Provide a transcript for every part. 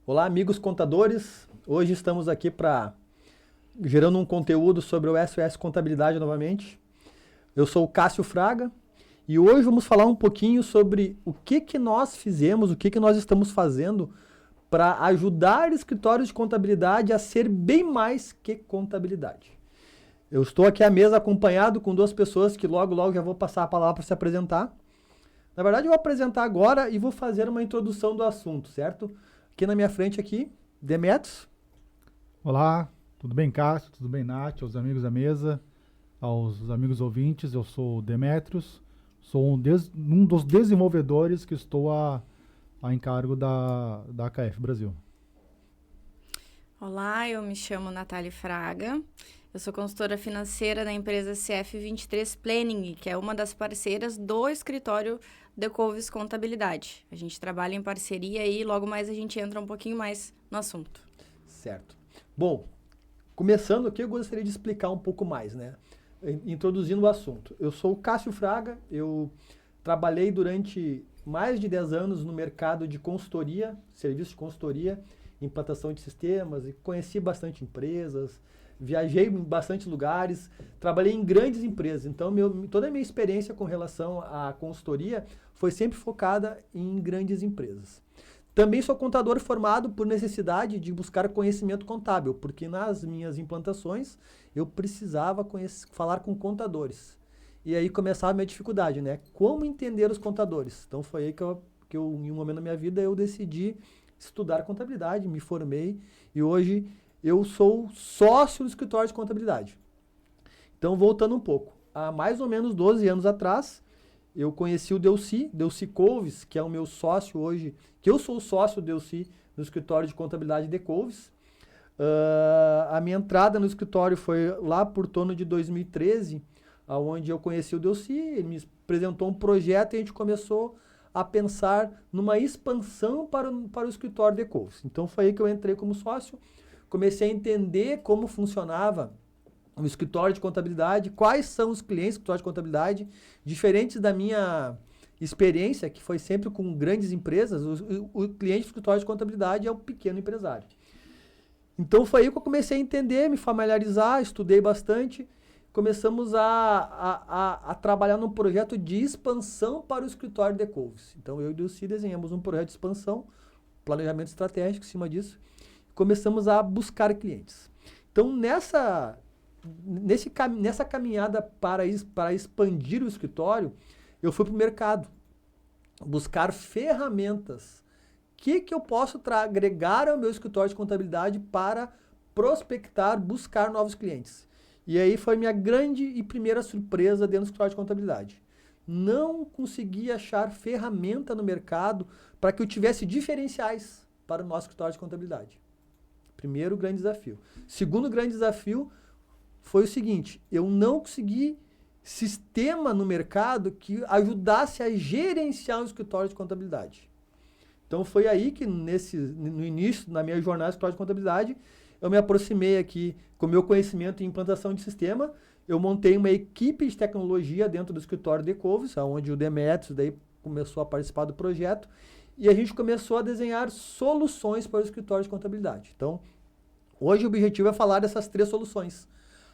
Olá, amigos contadores. Hoje estamos aqui gerando um conteúdo sobre o SOS Contabilidade novamente. Eu sou o Cássio Fraga e hoje vamos falar um pouquinho sobre o que nós fizemos, o que nós estamos fazendo para ajudar escritórios de contabilidade a ser bem mais que contabilidade. Eu estou aqui à mesa acompanhado com duas pessoas que logo já vou passar a palavra para se apresentar. Na verdade, eu vou apresentar agora e vou fazer uma introdução do assunto, certo? Aqui na minha frente aqui, Demetrios. Olá, tudo bem, Cássio? Tudo bem, Nath? Aos amigos da mesa, aos amigos ouvintes, eu sou o Demetrios, sou um dos desenvolvedores que estou a encargo da AKF Brasil. Olá, eu me chamo Natália Fraga, eu sou consultora financeira da empresa CF23 Planning, que é uma das parceiras do escritório Decouves Contabilidade. A gente trabalha em parceria e logo mais a gente entra um pouquinho mais no assunto. Certo. Bom, começando aqui, eu gostaria de explicar um pouco mais, né? Introduzindo o assunto. Eu sou o Cássio Fraga, eu trabalhei durante mais de 10 anos no mercado de consultoria, serviço de consultoria, implantação de sistemas, e conheci bastante empresas, viajei em bastante lugares, trabalhei em grandes empresas. Então, toda a minha experiência com relação à consultoria foi sempre focada em grandes empresas. Também sou contador formado por necessidade de buscar conhecimento contábil, porque nas minhas implantações eu precisava falar com contadores. E aí começava a minha dificuldade, né? Como entender os contadores? Então foi aí que eu, em um momento da minha vida, eu decidi estudar contabilidade, me formei e hoje eu sou sócio do escritório de contabilidade. Então, voltando um pouco, há mais ou menos 12 anos atrás, eu conheci o Delcy Couves, que é o meu sócio hoje, que eu sou o sócio do Delcy no escritório de contabilidade de Couves. A minha entrada no escritório foi lá por torno de 2013, onde eu conheci o Delcy, ele me apresentou um projeto e a gente começou a pensar numa expansão para o escritório de Couves. Então foi aí que eu entrei como sócio, comecei a entender como funcionava o escritório de contabilidade, quais são os clientes do escritório de contabilidade, diferentes da minha experiência, que foi sempre com grandes empresas, o cliente do escritório de contabilidade é o pequeno empresário. Então foi aí que eu comecei a entender, me familiarizar, estudei bastante, começamos a trabalhar num projeto de expansão para o escritório de Couves. Então eu e o Delcy desenhamos um projeto de expansão, planejamento estratégico em cima disso, começamos a buscar clientes. Então nessa caminhada para expandir o escritório, eu fui para o mercado buscar ferramentas. O que eu posso agregar ao meu escritório de contabilidade para prospectar, buscar novos clientes? E aí foi minha grande e primeira surpresa dentro do escritório de contabilidade. Não consegui achar ferramenta no mercado para que eu tivesse diferenciais para o nosso escritório de contabilidade. Primeiro grande desafio. Segundo grande desafio foi o seguinte, eu não consegui sistema no mercado que ajudasse a gerenciar um escritório de contabilidade. Então foi aí que no início, na minha jornada de escritório de contabilidade, eu me aproximei aqui com o meu conhecimento em implantação de sistema, eu montei uma equipe de tecnologia dentro do escritório de Couves, onde o Demetrios daí começou a participar do projeto, e a gente começou a desenhar soluções para o escritório de contabilidade. Então, hoje o objetivo é falar dessas 3 soluções.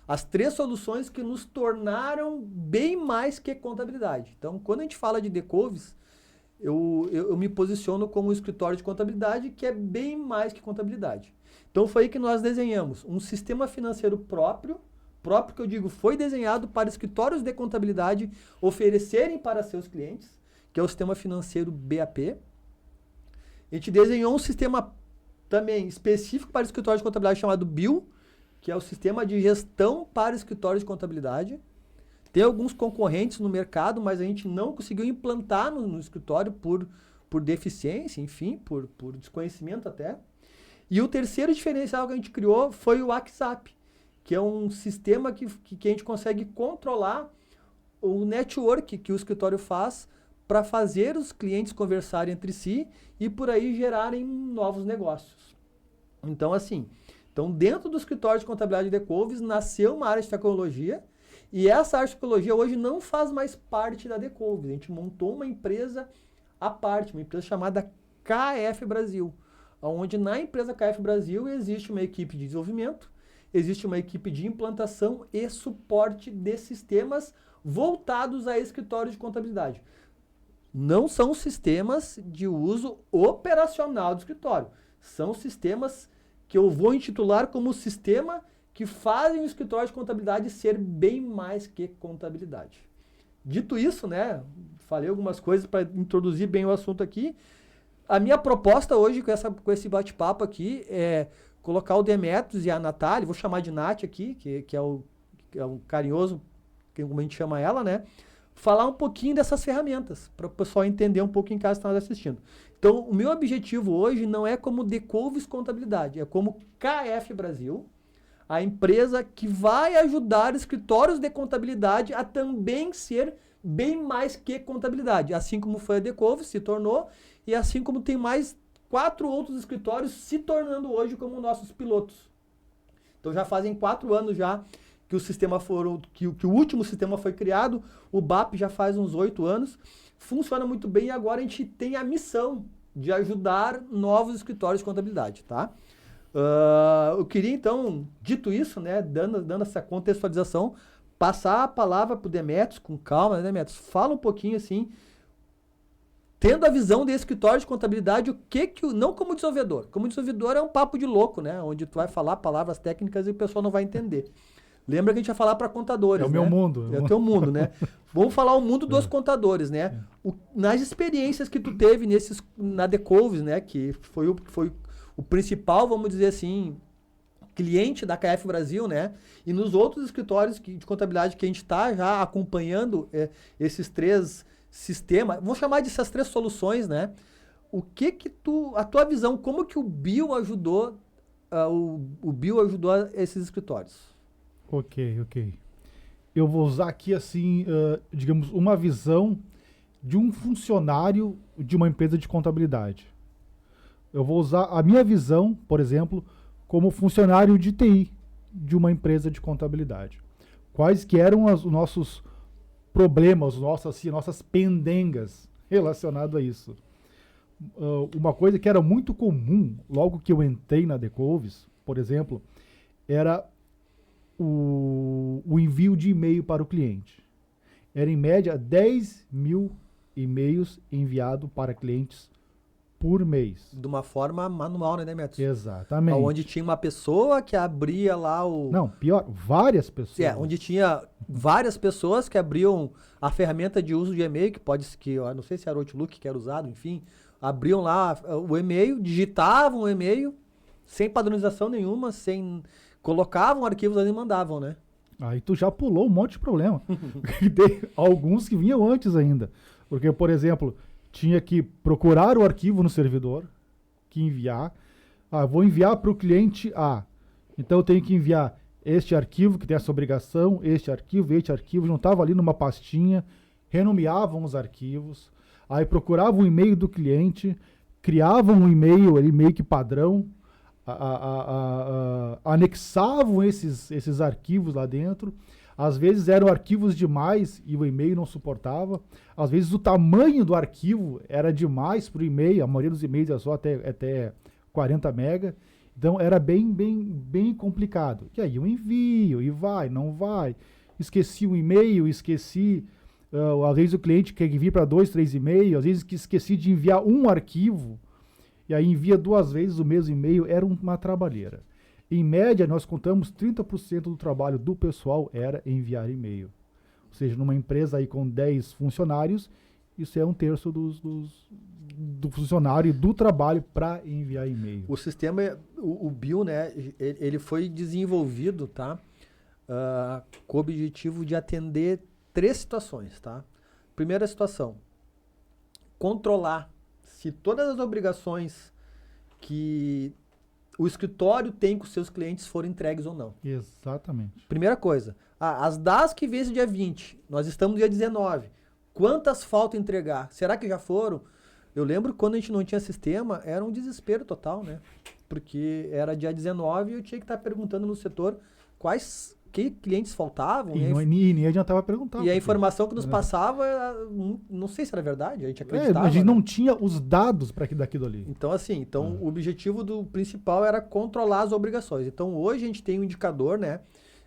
As 3 soluções que nos tornaram bem mais que contabilidade. Então, quando a gente fala de Decouves, eu me posiciono como um escritório de contabilidade que é bem mais que contabilidade. Então, foi aí que nós desenhamos um sistema financeiro próprio que eu digo foi desenhado para escritórios de contabilidade oferecerem para seus clientes, que é o sistema financeiro BAP. A gente desenhou um sistema também específico para escritório de contabilidade chamado BIL, que é o sistema de gestão para escritórios de contabilidade. Tem alguns concorrentes no mercado, mas a gente não conseguiu implantar no escritório por deficiência, enfim, por desconhecimento até. E o terceiro diferencial que a gente criou foi o WhatsApp, que é um sistema que a gente consegue controlar o network que o escritório faz para fazer os clientes conversarem entre si e por aí gerarem novos negócios. Então, assim, dentro do escritório de contabilidade de Decouves nasceu uma área de tecnologia e essa área de tecnologia hoje não faz mais parte da Decouves. A gente montou uma empresa à parte, uma empresa chamada KF Brasil, onde na empresa KF Brasil existe uma equipe de desenvolvimento, existe uma equipe de implantação e suporte de sistemas voltados a escritórios de contabilidade. Não são sistemas de uso operacional do escritório. São sistemas que eu vou intitular como sistema que fazem o escritório de contabilidade ser bem mais que contabilidade. Dito isso, né, falei algumas coisas para introduzir bem o assunto aqui. A minha proposta hoje com esse bate-papo aqui é colocar o Demetrios e a Natália, vou chamar de Nath aqui, que é o carinhoso, como a gente chama ela, né? Falar um pouquinho dessas ferramentas, para o pessoal entender um pouco em casa que está nos assistindo. Então, o meu objetivo hoje não é como Decouves Contabilidade, é como KF Brasil, a empresa que vai ajudar escritórios de contabilidade a também ser bem mais que contabilidade, assim como foi a Decouves, se tornou, e assim como tem mais 4 outros escritórios se tornando hoje como nossos pilotos. Então já fazem 4 anos já que o último sistema foi criado, o BAP já faz uns 8 anos, funciona muito bem e agora a gente tem a missão de ajudar novos escritórios de contabilidade, tá? Eu queria então, dito isso, né, dando essa contextualização, passar a palavra para o Demetrios com calma, né, Demetrios? Fala um pouquinho assim, tendo a visão de escritório de contabilidade, não como desenvolvedor é um papo de louco, né, onde tu vai falar palavras técnicas e o pessoal não vai entender. Lembra que a gente vai falar para contadores, né? É o meu mundo. É o teu mundo, né? Vamos falar o mundo dos contadores, né? Nas experiências que tu teve na Decouves, né, que foi o principal, vamos dizer assim, cliente da KF Brasil, né? E nos outros escritórios de contabilidade que a gente está já acompanhando esses 3 sistemas, vou chamar dessas 3 soluções, né? A tua visão, como que o BIO ajudou, o BIO ajudou esses escritórios? Ok. Eu vou usar aqui, assim, digamos, uma visão de um funcionário de uma empresa de contabilidade. Eu vou usar a minha visão, por exemplo, como funcionário de TI de uma empresa de contabilidade. Quais que eram os nossos problemas, nossas pendengas relacionadas a isso? Uma coisa que era muito comum, logo que eu entrei na Decouves, por exemplo, era o envio de e-mail para o cliente. Era em média 10 mil e-mails enviados para clientes por mês. De uma forma manual, né, Demetrios? Exatamente. Onde tinha uma pessoa que abria lá Não, pior, várias pessoas. Onde tinha várias pessoas que abriam a ferramenta de uso de e-mail, eu não sei se era o Outlook que era usado, enfim, abriam lá o e-mail, digitavam o e-mail, sem padronização nenhuma, colocavam arquivos ali e mandavam, né? Aí tu já pulou um monte de problema. Tem alguns que vinham antes ainda. Porque, por exemplo, tinha que procurar o arquivo no servidor, que enviar. Vou enviar para o cliente A. Então eu tenho que enviar este arquivo, que tem essa obrigação, este arquivo, juntava ali numa pastinha, renomeavam os arquivos, aí procuravam o e-mail do cliente, criavam um e-mail meio que padrão, anexavam esses arquivos lá dentro. Às vezes eram arquivos demais e o e-mail não suportava. Às vezes o tamanho do arquivo era demais para o e-mail. A maioria dos e-mails era só até 40 mega. Então era bem complicado. E aí eu envio, e vai, não vai. Esqueci o e-mail, às vezes o cliente quer enviar para 2, 3 e-mails. Às vezes esqueci de enviar um arquivo. E aí envia 2 vezes o mesmo e-mail, era uma trabalheira. Em média, nós contamos 30% do trabalho do pessoal era enviar e-mail. Ou seja, numa empresa aí com 10 funcionários, isso é 1/3 do funcionário do trabalho para enviar e-mail. O sistema, o BIO, né, ele foi desenvolvido, tá, com o objetivo de atender 3 situações, tá? Primeira situação, controlar se todas as obrigações que o escritório tem com seus clientes foram entregues ou não. Exatamente. Primeira coisa, as DAS que vence dia 20, nós estamos no dia 19, quantas faltam entregar? Será que já foram? Eu lembro que quando a gente não tinha sistema, era um desespero total, né? Porque era dia 19 e eu tinha que estar perguntando no setor quais que clientes faltavam. E nem adiantava perguntar. E a informação que nos passava, não sei se era verdade, a gente acreditava. A gente não tinha os dados para daquilo ali. Então, assim, o objetivo do principal era controlar as obrigações. Então, hoje a gente tem um indicador, né?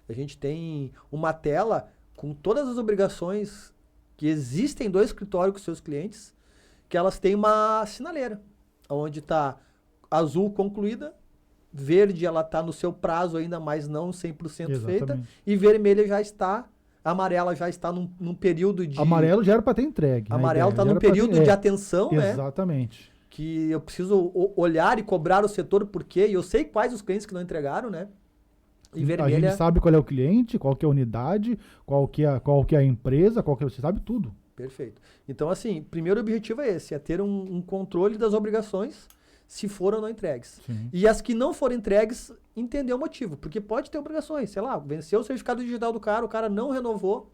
A gente tem uma tela com todas as obrigações que existem do escritório com seus clientes, que elas têm uma sinaleira, onde está azul concluída, verde ela está no seu prazo ainda, mas não 100% feita, e vermelha já está, amarela já está num período de... Amarelo já era para ter entregue. Amarelo está num período de atenção, né? Exatamente. Que eu preciso olhar e cobrar o setor por quê, e eu sei quais os clientes que não entregaram, né? E vermelha... A gente sabe qual é o cliente, qual que é a unidade, qual que é a empresa, você sabe tudo. Perfeito. Então, assim, primeiro objetivo é esse, é ter um controle das obrigações, se foram ou não entregues. Sim. E as que não foram entregues, entender o motivo. Porque pode ter obrigações, sei lá, venceu o certificado digital do cara, o cara não renovou.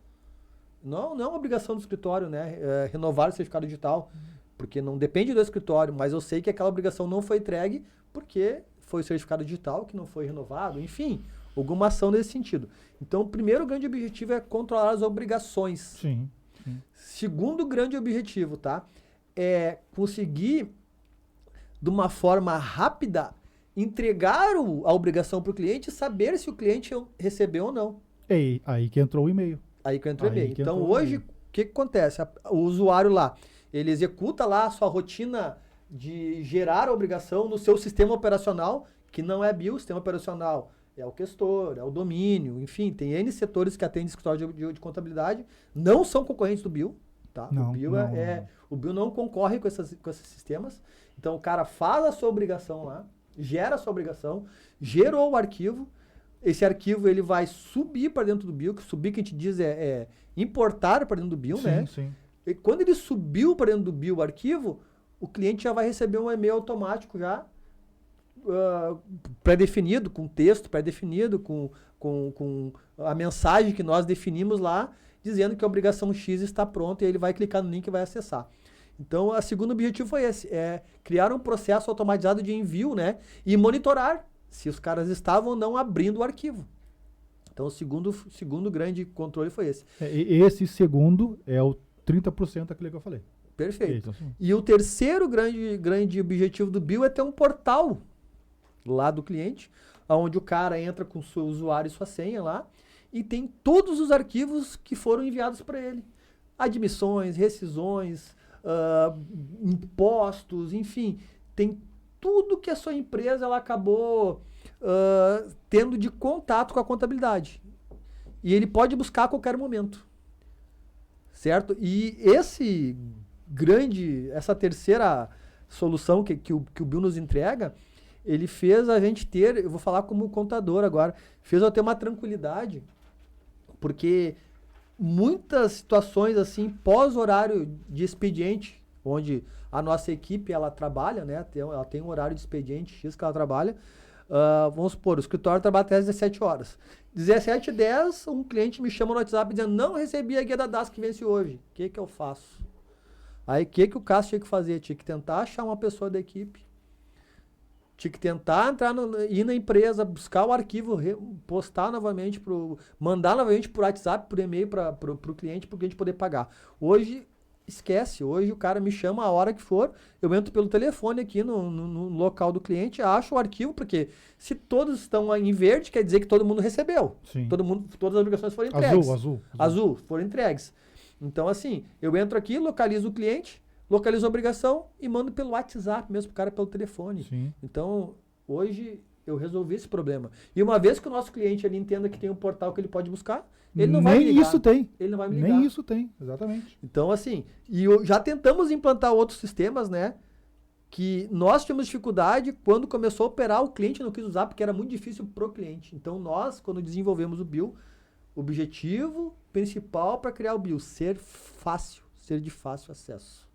Não é uma obrigação do escritório, né? Renovar o certificado digital, porque não depende do escritório, mas eu sei que aquela obrigação não foi entregue porque foi o certificado digital que não foi renovado, enfim, alguma ação nesse sentido. Então, o primeiro grande objetivo é controlar as obrigações. Sim. Segundo grande objetivo, tá? É conseguir, de uma forma rápida, entregar a obrigação para o cliente e saber se o cliente recebeu ou não. É aí que entrou o e-mail. Aí que entrou o e-mail. Então, hoje, o que acontece? O usuário lá, ele executa lá a sua rotina de gerar a obrigação no seu sistema operacional, que não é BIL, sistema operacional é o questor, é o domínio, enfim, tem N setores que atendem escritório de contabilidade, não são concorrentes do BIL, tá? Não, o BIL não concorre com esses sistemas. Então, o cara faz a sua obrigação lá, gera a sua obrigação, gerou o arquivo, esse arquivo ele vai subir para dentro do BIL, que subir que a gente diz é importar para dentro do BIL, né? Sim. E quando ele subiu para dentro do BIL o arquivo, o cliente já vai receber um e-mail automático já, pré-definido, com texto pré-definido, com a mensagem que nós definimos lá, dizendo que a obrigação X está pronta, e aí ele vai clicar no link e vai acessar. Então, o segundo objetivo foi esse, é criar um processo automatizado de envio, né? E monitorar se os caras estavam ou não abrindo o arquivo. Então, o segundo grande controle foi esse. Esse segundo é o 30% daquele que eu falei. Perfeito. E o terceiro grande objetivo do BIL é ter um portal lá do cliente, onde o cara entra com o seu usuário e sua senha lá, e tem todos os arquivos que foram enviados para ele. Admissões, rescisões, impostos, enfim, tem tudo que a sua empresa ela acabou tendo de contato com a contabilidade. E ele pode buscar a qualquer momento. Certo? E essa terceira solução que o BIL nos entrega, ele fez a gente ter, eu vou falar como contador agora, fez eu ter uma tranquilidade, porque muitas situações assim, pós-horário de expediente, onde a nossa equipe ela trabalha, né? Ela tem um horário de expediente X que ela trabalha. Vamos supor, o escritório trabalha até às 17 horas. 17h10, um cliente me chama no WhatsApp dizendo: não recebi a guia da DAS que vence hoje. O que eu faço? Aí o que o Cássio tinha que fazer? Tinha que tentar achar uma pessoa da equipe. Tinha que tentar ir na empresa, buscar o arquivo, postar novamente, mandar novamente por WhatsApp, por e-mail para o cliente poder pagar. Hoje, esquece. Hoje o cara me chama a hora que for, eu entro pelo telefone aqui no local do cliente, acho o arquivo, porque se todos estão em verde, quer dizer que todo mundo recebeu. Sim. Todas as obrigações foram entregues. Azul, foram entregues. Então, assim, eu entro aqui, localizo o cliente, localizo a obrigação e mando pelo WhatsApp mesmo pro cara pelo telefone. Sim. Então, hoje eu resolvi esse problema. E uma vez que o nosso cliente ele entenda que tem um portal que ele pode buscar, ele não vai me ligar. Nem isso tem. Ele não vai me ligar. Nem isso tem, exatamente. Então, assim, já tentamos implantar outros sistemas, né? Que nós tínhamos dificuldade quando começou a operar, o cliente não quis usar porque era muito difícil pro cliente. Então, nós, quando desenvolvemos o BIL, o objetivo principal para criar o BIL, ser de fácil acesso.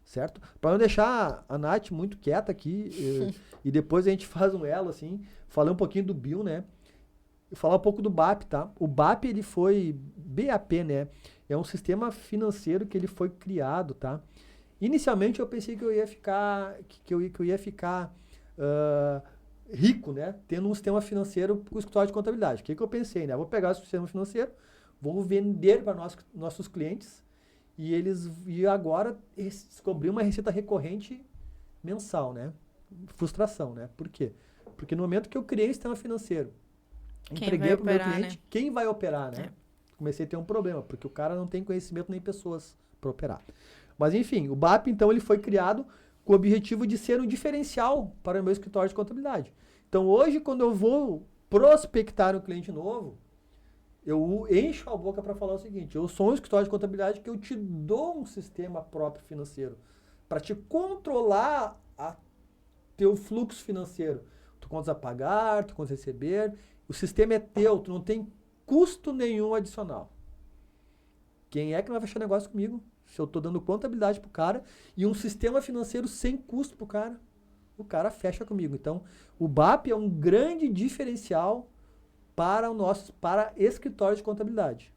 Certo? Para não deixar a Nath muito quieta aqui, e depois a gente faz um elo, assim, falar um pouquinho do BIL, né? E falar um pouco do BAP, tá? O BAP, ele foi, BAP, né? É um sistema financeiro que ele foi criado, tá? Inicialmente eu pensei que eu ia ficar rico, né? Tendo um sistema financeiro com o escritório de contabilidade. O que eu pensei, né? Eu vou pegar esse sistema financeiro, vou vender para nossos clientes e agora descobrir uma receita recorrente mensal, né? Frustração, né? Por quê? Porque no momento que eu criei o sistema financeiro, entreguei para o meu cliente, né? Quem vai operar, né? Comecei a ter um problema, porque o cara não tem conhecimento nem pessoas para operar. Mas enfim, o BAP, então, ele foi criado com o objetivo de ser um diferencial para o meu escritório de contabilidade. Então, hoje, quando eu vou prospectar um cliente novo, eu encho a boca para falar o seguinte: eu sou um escritório de contabilidade que eu te dou um sistema próprio financeiro para te controlar teu fluxo financeiro. Tu contas a pagar, tu contas a receber, o sistema é teu, tu não tem custo nenhum adicional. Quem é que não vai fechar negócio comigo? Se eu estou dando contabilidade pro cara e um sistema financeiro sem custo pro cara, o cara fecha comigo. Então, o BAP é um grande diferencial para escritório de contabilidade,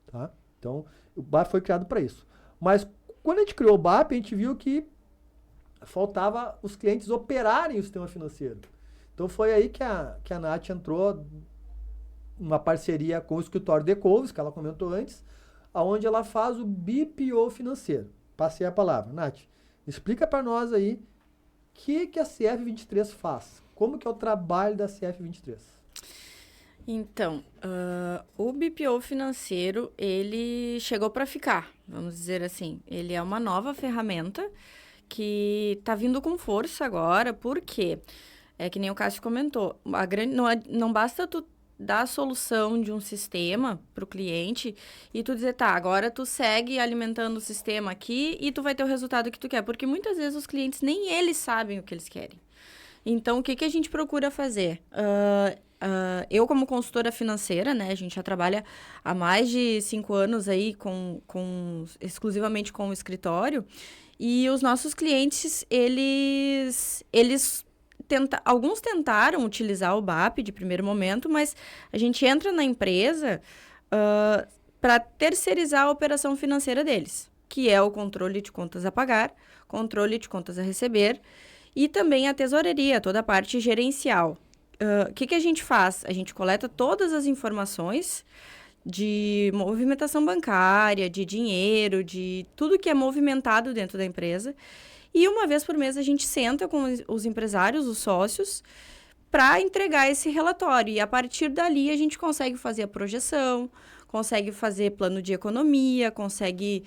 tá? Então, o BAP foi criado para isso. Mas quando a gente criou o BAP, a gente viu que faltava os clientes operarem o sistema financeiro. Então, foi aí que a Nath entrou uma parceria com o escritório Decouves, que ela comentou antes, onde ela faz o BPO financeiro. Passei a palavra. Nath, explica para nós aí o que a CF23 faz. Como que é o trabalho da CF23? Então, o BPO financeiro, ele chegou para ficar, vamos dizer assim. Ele é uma nova ferramenta que está vindo com força agora, porque, é que nem o Cássio comentou, não basta tu dar a solução de um sistema para o cliente e tu dizer, tá, agora tu segue alimentando o sistema aqui e tu vai ter o resultado que tu quer. Porque muitas vezes os clientes nem eles sabem o que eles querem. Então, o que a gente procura fazer? Eu, como consultora financeira, né, a gente já trabalha há mais de 5 anos aí exclusivamente com o escritório, e os nossos clientes, alguns tentaram utilizar o BAP de primeiro momento, mas a gente entra na empresa para terceirizar a operação financeira deles, que é o controle de contas a pagar, controle de contas a receber e também a tesouraria, toda a parte gerencial. O que a gente faz? A gente coleta todas as informações de movimentação bancária, de dinheiro, de tudo que é movimentado dentro da empresa. E uma vez por mês a gente senta com os empresários, os sócios, para entregar esse relatório. E a partir dali a gente consegue fazer a projeção, consegue fazer plano de economia, consegue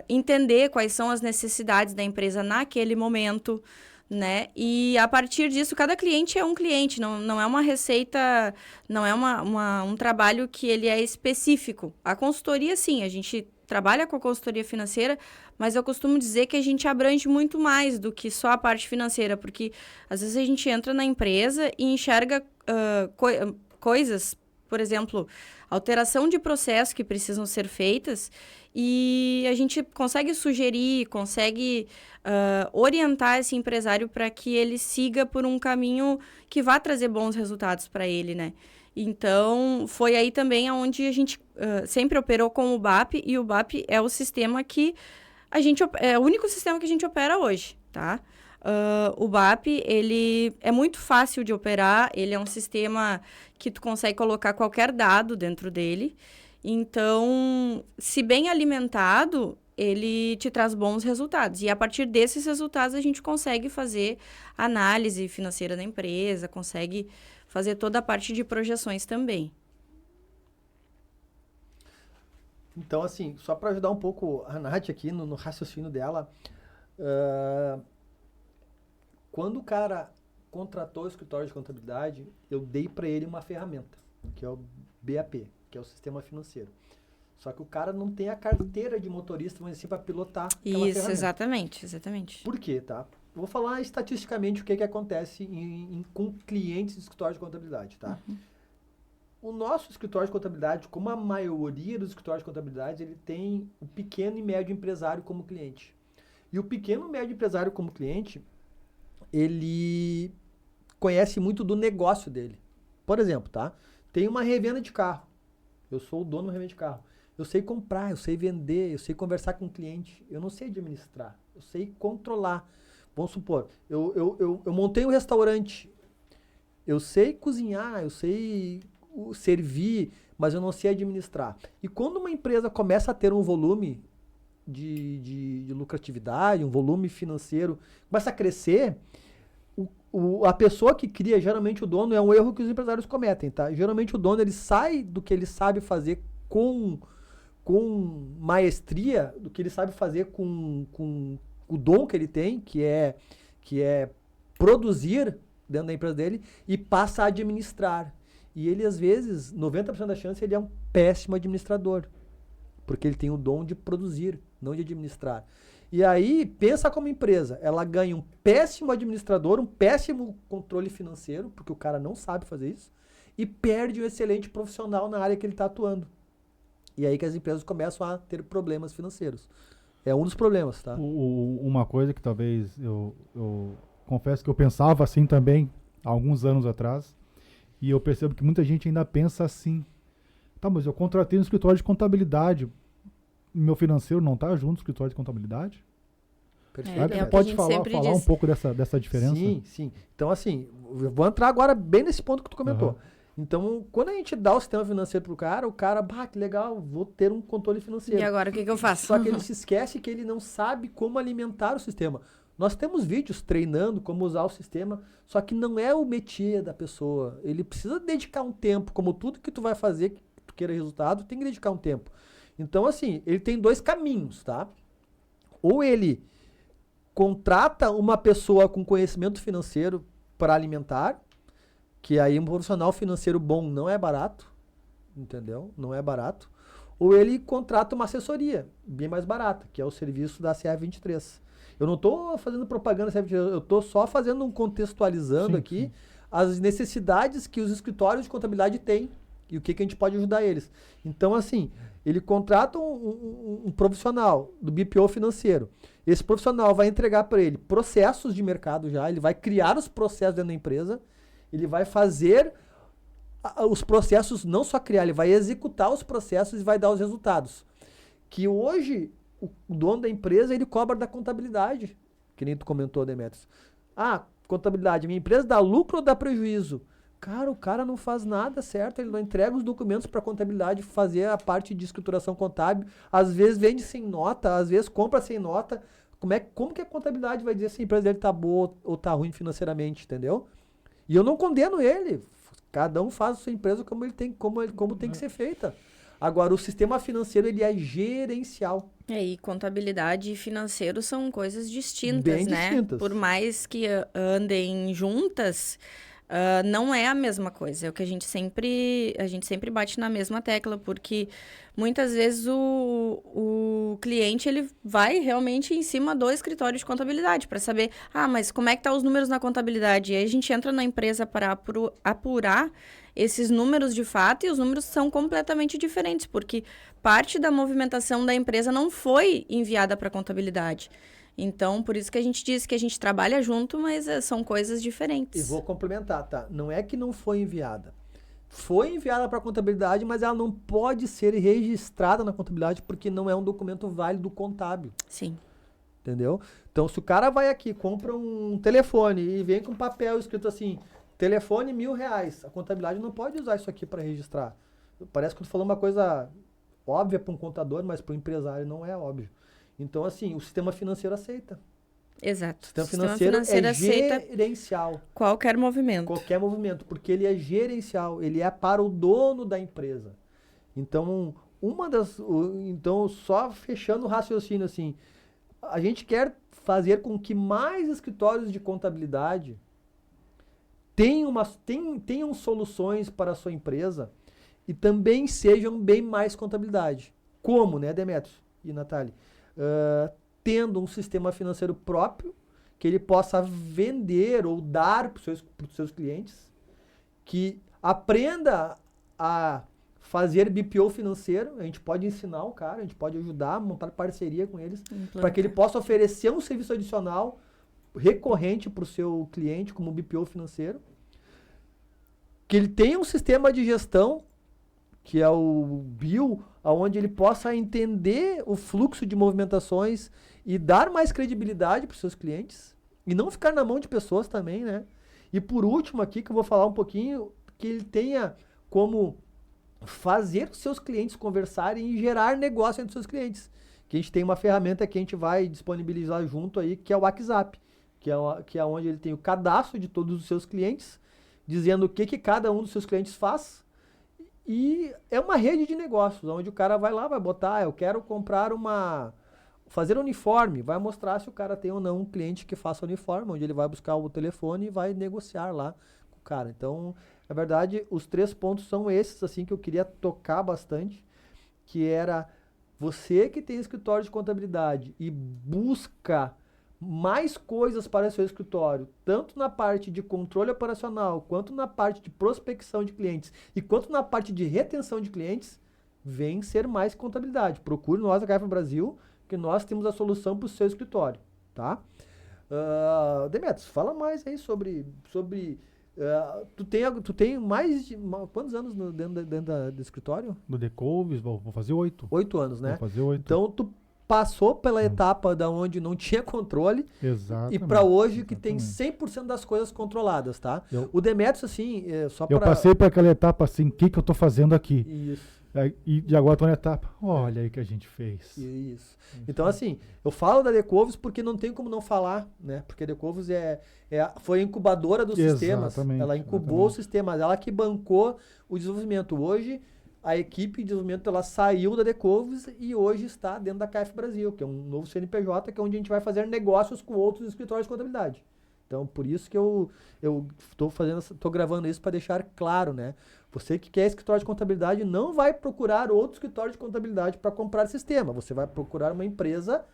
entender quais são as necessidades da empresa naquele momento, né? E a partir disso, cada cliente é um cliente, não é uma receita, não é um trabalho que ele é específico. A consultoria, sim, a gente trabalha com a consultoria financeira, mas eu costumo dizer que a gente abrange muito mais do que só a parte financeira, porque às vezes a gente entra na empresa e enxerga coisas, por exemplo, alteração de processo que precisam ser feitas, e a gente consegue sugerir, consegue orientar esse empresário para que ele siga por um caminho que vá trazer bons resultados para ele, né? Então, foi aí também onde a gente sempre operou com o BAP, e o BAP é o sistema que é o único sistema que a gente opera hoje, tá? O BAP, ele é muito fácil de operar, ele é um sistema que tu consegue colocar qualquer dado dentro dele. Então, se bem alimentado, ele te traz bons resultados. E a partir desses resultados, a gente consegue fazer análise financeira da empresa, consegue fazer toda a parte de projeções também. Então, assim, só para ajudar um pouco a Nath aqui no raciocínio dela, quando o cara contratou o escritório de contabilidade, eu dei para ele uma ferramenta, que é o BAP, que é o sistema financeiro. Só que o cara não tem a carteira de motorista, mas assim, para pilotar aquela ferramenta. Isso, exatamente. Por quê, tá? Vou falar estatisticamente o que acontece com clientes de escritório de contabilidade, tá? Uhum. O nosso escritório de contabilidade, como a maioria dos escritórios de contabilidade, ele tem o pequeno e médio empresário como cliente. E o pequeno e médio empresário como cliente, ele conhece muito do negócio dele. Por exemplo, tá? Tem uma revenda de carro. Eu sou o dono de uma revenda de carro. Eu sei comprar, eu sei vender, eu sei conversar com o cliente. Eu não sei administrar, eu sei controlar. Vamos supor, eu montei um restaurante. eu sei cozinhar, eu sei servir, mas eu não sei administrar. E quando uma empresa começa a ter um volume de lucratividade, um volume financeiro, começa a crescer, a pessoa que cria, geralmente o dono, é um erro que os empresários cometem, tá? Geralmente o dono, ele sai do que ele sabe fazer com maestria, do que ele sabe fazer com o dom que ele tem, que é produzir dentro da empresa dele, e passa a administrar. E ele, às vezes, 90% da chance, ele é um péssimo administrador, porque ele tem o dom de produzir, não de administrar. E aí, pensa como empresa, ela ganha um péssimo administrador, um péssimo controle financeiro, porque o cara não sabe fazer isso, e perde um excelente profissional na área que ele está atuando. E aí que as empresas começam a ter problemas financeiros. É um dos problemas, tá? Uma coisa que talvez eu confesso que eu pensava assim também, há alguns anos atrás, e eu percebo que muita gente ainda pensa assim. Tá, mas eu contratei um escritório de contabilidade, meu financeiro não está junto no escritório de contabilidade? Perfeito. Você pode falar um pouco dessa diferença? Sim. Então, assim, eu vou entrar agora bem nesse ponto que tu comentou. Uhum. Então, quando a gente dá o sistema financeiro pro cara, que legal, vou ter um controle financeiro. E agora o que eu faço? Só que ele se esquece que ele não sabe como alimentar o sistema. Nós temos vídeos treinando como usar o sistema, só que não é o métier da pessoa. Ele precisa dedicar um tempo, como tudo que tu vai fazer, que tu queira resultado, tem que dedicar um tempo. Então, assim, ele tem dois caminhos, tá? Ou ele contrata uma pessoa com conhecimento financeiro para alimentar, que aí um profissional financeiro bom não é barato, entendeu? Não é barato. Ou ele contrata uma assessoria, bem mais barata, que é o serviço da CA23. Eu não estou fazendo propaganda da CA23, eu estou só contextualizando aqui as necessidades que os escritórios de contabilidade têm e o que a gente pode ajudar eles. Então, assim, ele contrata um profissional do BPO financeiro. Esse profissional vai entregar para ele processos de mercado já, ele vai criar os processos dentro da empresa, ele vai fazer os processos, não só criar, ele vai executar os processos e vai dar os resultados. Que hoje, o dono da empresa, ele cobra da contabilidade, que nem tu comentou, Demetrios. Contabilidade, minha empresa dá lucro ou dá prejuízo? Cara, o cara não faz nada certo, ele não entrega os documentos para a contabilidade fazer a parte de escrituração contábil, às vezes vende sem nota, às vezes compra sem nota. Como que a contabilidade vai dizer se a empresa dele tá boa ou tá ruim financeiramente, entendeu? E eu não condeno ele, cada um faz a sua empresa como tem que ser feita. Agora, o sistema financeiro, ele é gerencial. E contabilidade e financeiro são coisas distintas, Bem né? distintas. Por mais que andem juntas, não é a mesma coisa. É o que a gente sempre bate na mesma tecla, porque muitas vezes o cliente, ele vai realmente em cima do escritório de contabilidade para saber, mas como é que tá os números na contabilidade? E aí a gente entra na empresa para apurar esses números de fato, e os números são completamente diferentes, porque parte da movimentação da empresa não foi enviada para a contabilidade. Então, por isso que a gente diz que a gente trabalha junto, mas são coisas diferentes. E vou complementar, tá? Não é que não foi enviada. Foi enviada para a contabilidade, mas ela não pode ser registrada na contabilidade porque não é um documento válido contábil. Sim. Entendeu? Então, se o cara vai aqui, compra um telefone e vem com papel escrito assim, telefone R$1.000, a contabilidade não pode usar isso aqui para registrar. Parece que eu tô falando uma coisa óbvia para um contador, mas para o empresário não é óbvio. Então, assim, o sistema financeiro aceita. Exato. O sistema financeiro é gerencial. Qualquer movimento. Qualquer movimento, porque ele é gerencial, ele é para o dono da empresa. Então, então só fechando o raciocínio assim, a gente fazer com que mais escritórios de contabilidade tenham soluções para a sua empresa e também sejam bem mais contabilidade. Como, né, Demetrios e Natália? Tendo um sistema financeiro próprio que ele possa vender ou dar para os seus clientes, que aprenda a fazer BPO financeiro, a gente pode ensinar o cara, a gente pode ajudar a montar parceria com eles, para que ele possa oferecer um serviço adicional recorrente para o seu cliente, como BPO financeiro, que ele tenha um sistema de gestão, que é o BIL, onde ele possa entender o fluxo de movimentações e dar mais credibilidade para os seus clientes, e não ficar na mão de pessoas também, né? E por último aqui, que eu vou falar um pouquinho, que ele tenha como fazer os seus clientes conversarem e gerar negócio entre os seus clientes. Que a gente tem uma ferramenta que a gente vai disponibilizar junto aí, que é o WhatsApp, que é onde ele tem o cadastro de todos os seus clientes, dizendo o que cada um dos seus clientes faz. E é uma rede de negócios, onde o cara vai lá, vai botar, eu quero comprar fazer uniforme, vai mostrar se o cara tem ou não um cliente que faça uniforme, onde ele vai buscar o telefone e vai negociar lá com o cara. Então, na verdade, os 3 pontos são esses, assim, que eu queria tocar bastante, que era você que tem escritório de contabilidade e busca mais coisas para o seu escritório, tanto na parte de controle operacional, quanto na parte de prospecção de clientes e quanto na parte de retenção de clientes, vem ser mais contabilidade. Procure nós, a KF Brasil, que nós temos a solução para o seu escritório, tá? Demetrios, fala mais aí sobre tu tem mais de quantos anos dentro do escritório? No Decoves, vou fazer 8. 8 anos, né? Vou fazer 8. Então tu passou pela etapa da onde não tinha controle. Exatamente. E para hoje que tem 100% das coisas controladas, tá? O Demetrios, assim, eu passei por aquela etapa assim, o que eu tô fazendo aqui? Isso. E agora tô na etapa, olha aí que a gente fez. Isso. Então, assim, eu falo da Decoves porque não tem como não falar, né? Porque a Decoves foi a incubadora dos sistemas. Ela incubou os sistemas, ela que bancou o desenvolvimento. Hoje, a equipe de desenvolvimento ela saiu da Decoves e hoje está dentro da KF Brasil, que é um novo CNPJ, que é onde a gente vai fazer negócios com outros escritórios de contabilidade. Então, por isso que eu tô gravando isso para deixar claro, né? Você que quer escritório de contabilidade não vai procurar outro escritório de contabilidade para comprar sistema. Você vai procurar uma empresa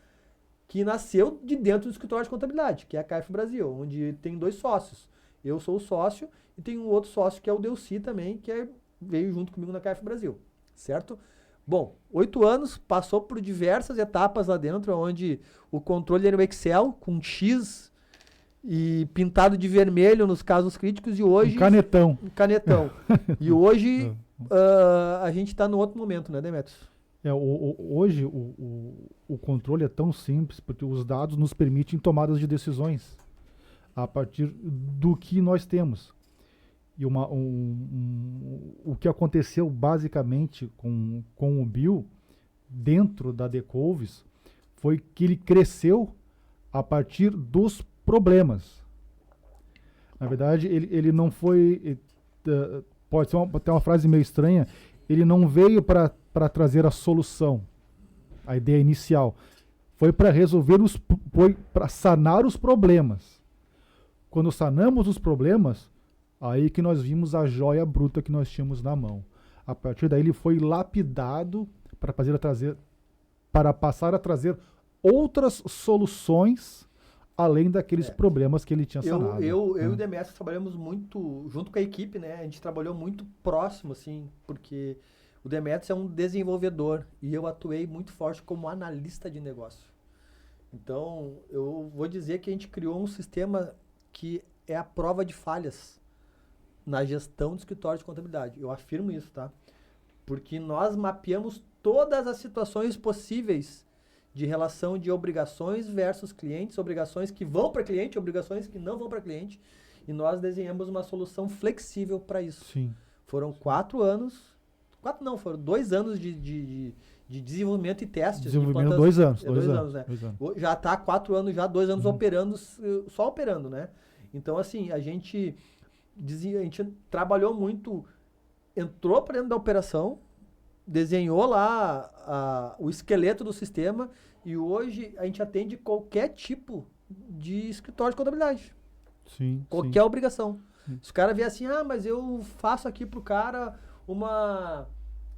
que nasceu de dentro do escritório de contabilidade, que é a KF Brasil, onde tem 2 sócios. Eu sou o sócio e tem um outro sócio que é o Delci também, que veio junto comigo na KF Brasil, certo? Bom, 8 anos, passou por diversas etapas lá dentro, onde o controle era o Excel, com X e pintado de vermelho nos casos críticos, e hoje... Um canetão. E hoje a gente está no outro momento, né, Demetrios? Hoje o controle é tão simples, porque os dados nos permitem tomadas de decisões a partir do que nós temos. E o que aconteceu basicamente com o Bill dentro da Decoves foi que ele cresceu a partir dos problemas. Na verdade, ele não foi... pode ser até uma frase meio estranha. Ele não veio para trazer a solução, a ideia inicial. Foi para foi para sanar os problemas. Quando sanamos os problemas, aí que nós vimos a joia bruta que nós tínhamos na mão. A partir daí ele foi lapidado para passar a trazer outras soluções além daqueles problemas que ele tinha sanado. Eu e o Demetrios trabalhamos muito junto com a equipe, né? A gente trabalhou muito próximo, assim, porque o Demetrios é um desenvolvedor e eu atuei muito forte como analista de negócio. Então, eu vou dizer que a gente criou um sistema que é a prova de falhas na gestão do escritório de contabilidade. Eu afirmo isso, tá? Porque nós mapeamos todas as situações possíveis de relação de obrigações versus clientes, obrigações que vão para cliente, obrigações que não vão para cliente, e nós desenhamos uma solução flexível para isso. Sim. Foram 4 anos, foram 2 anos de desenvolvimento e testes. Desenvolvimento, 2 anos. 2 anos, né? 2 anos. Já está 4 anos, já 2 anos operando, só operando, né? Então, assim, a gente trabalhou muito, entrou para dentro da operação, desenhou lá o esqueleto do sistema e hoje a gente atende qualquer tipo de escritório de contabilidade. Sim. Qualquer obrigação. Sim. Se o cara vier assim, mas eu faço aqui pro cara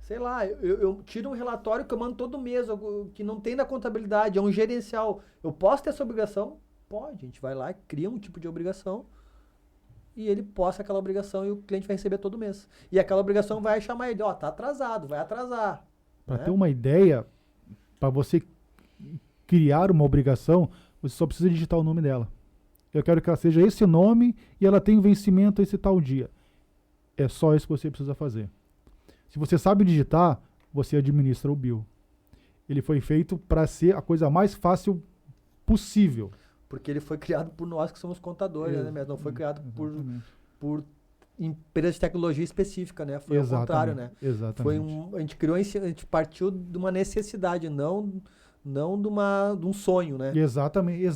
sei lá, eu tiro um relatório que eu mando todo mês, que não tem na contabilidade, é um gerencial. Eu posso ter essa obrigação? Pode. A gente vai lá, cria um tipo de obrigação e ele posta aquela obrigação e o cliente vai receber todo mês. E aquela obrigação vai chamar ele, tá atrasado, vai atrasar. Para ter uma ideia, para você criar uma obrigação, você só precisa digitar o nome dela. Eu quero que ela seja esse nome e ela tenha vencimento esse tal dia. É só isso que você precisa fazer. Se você sabe digitar, você administra o Bill. Ele foi feito para ser a coisa mais fácil possível. Porque ele foi criado por nós que somos contadores, né? Mas não foi criado Exatamente. por empresas de tecnologia específica, né? Foi ao contrário, né? Exatamente. A gente partiu de uma necessidade, não de um sonho, né? Exatamente.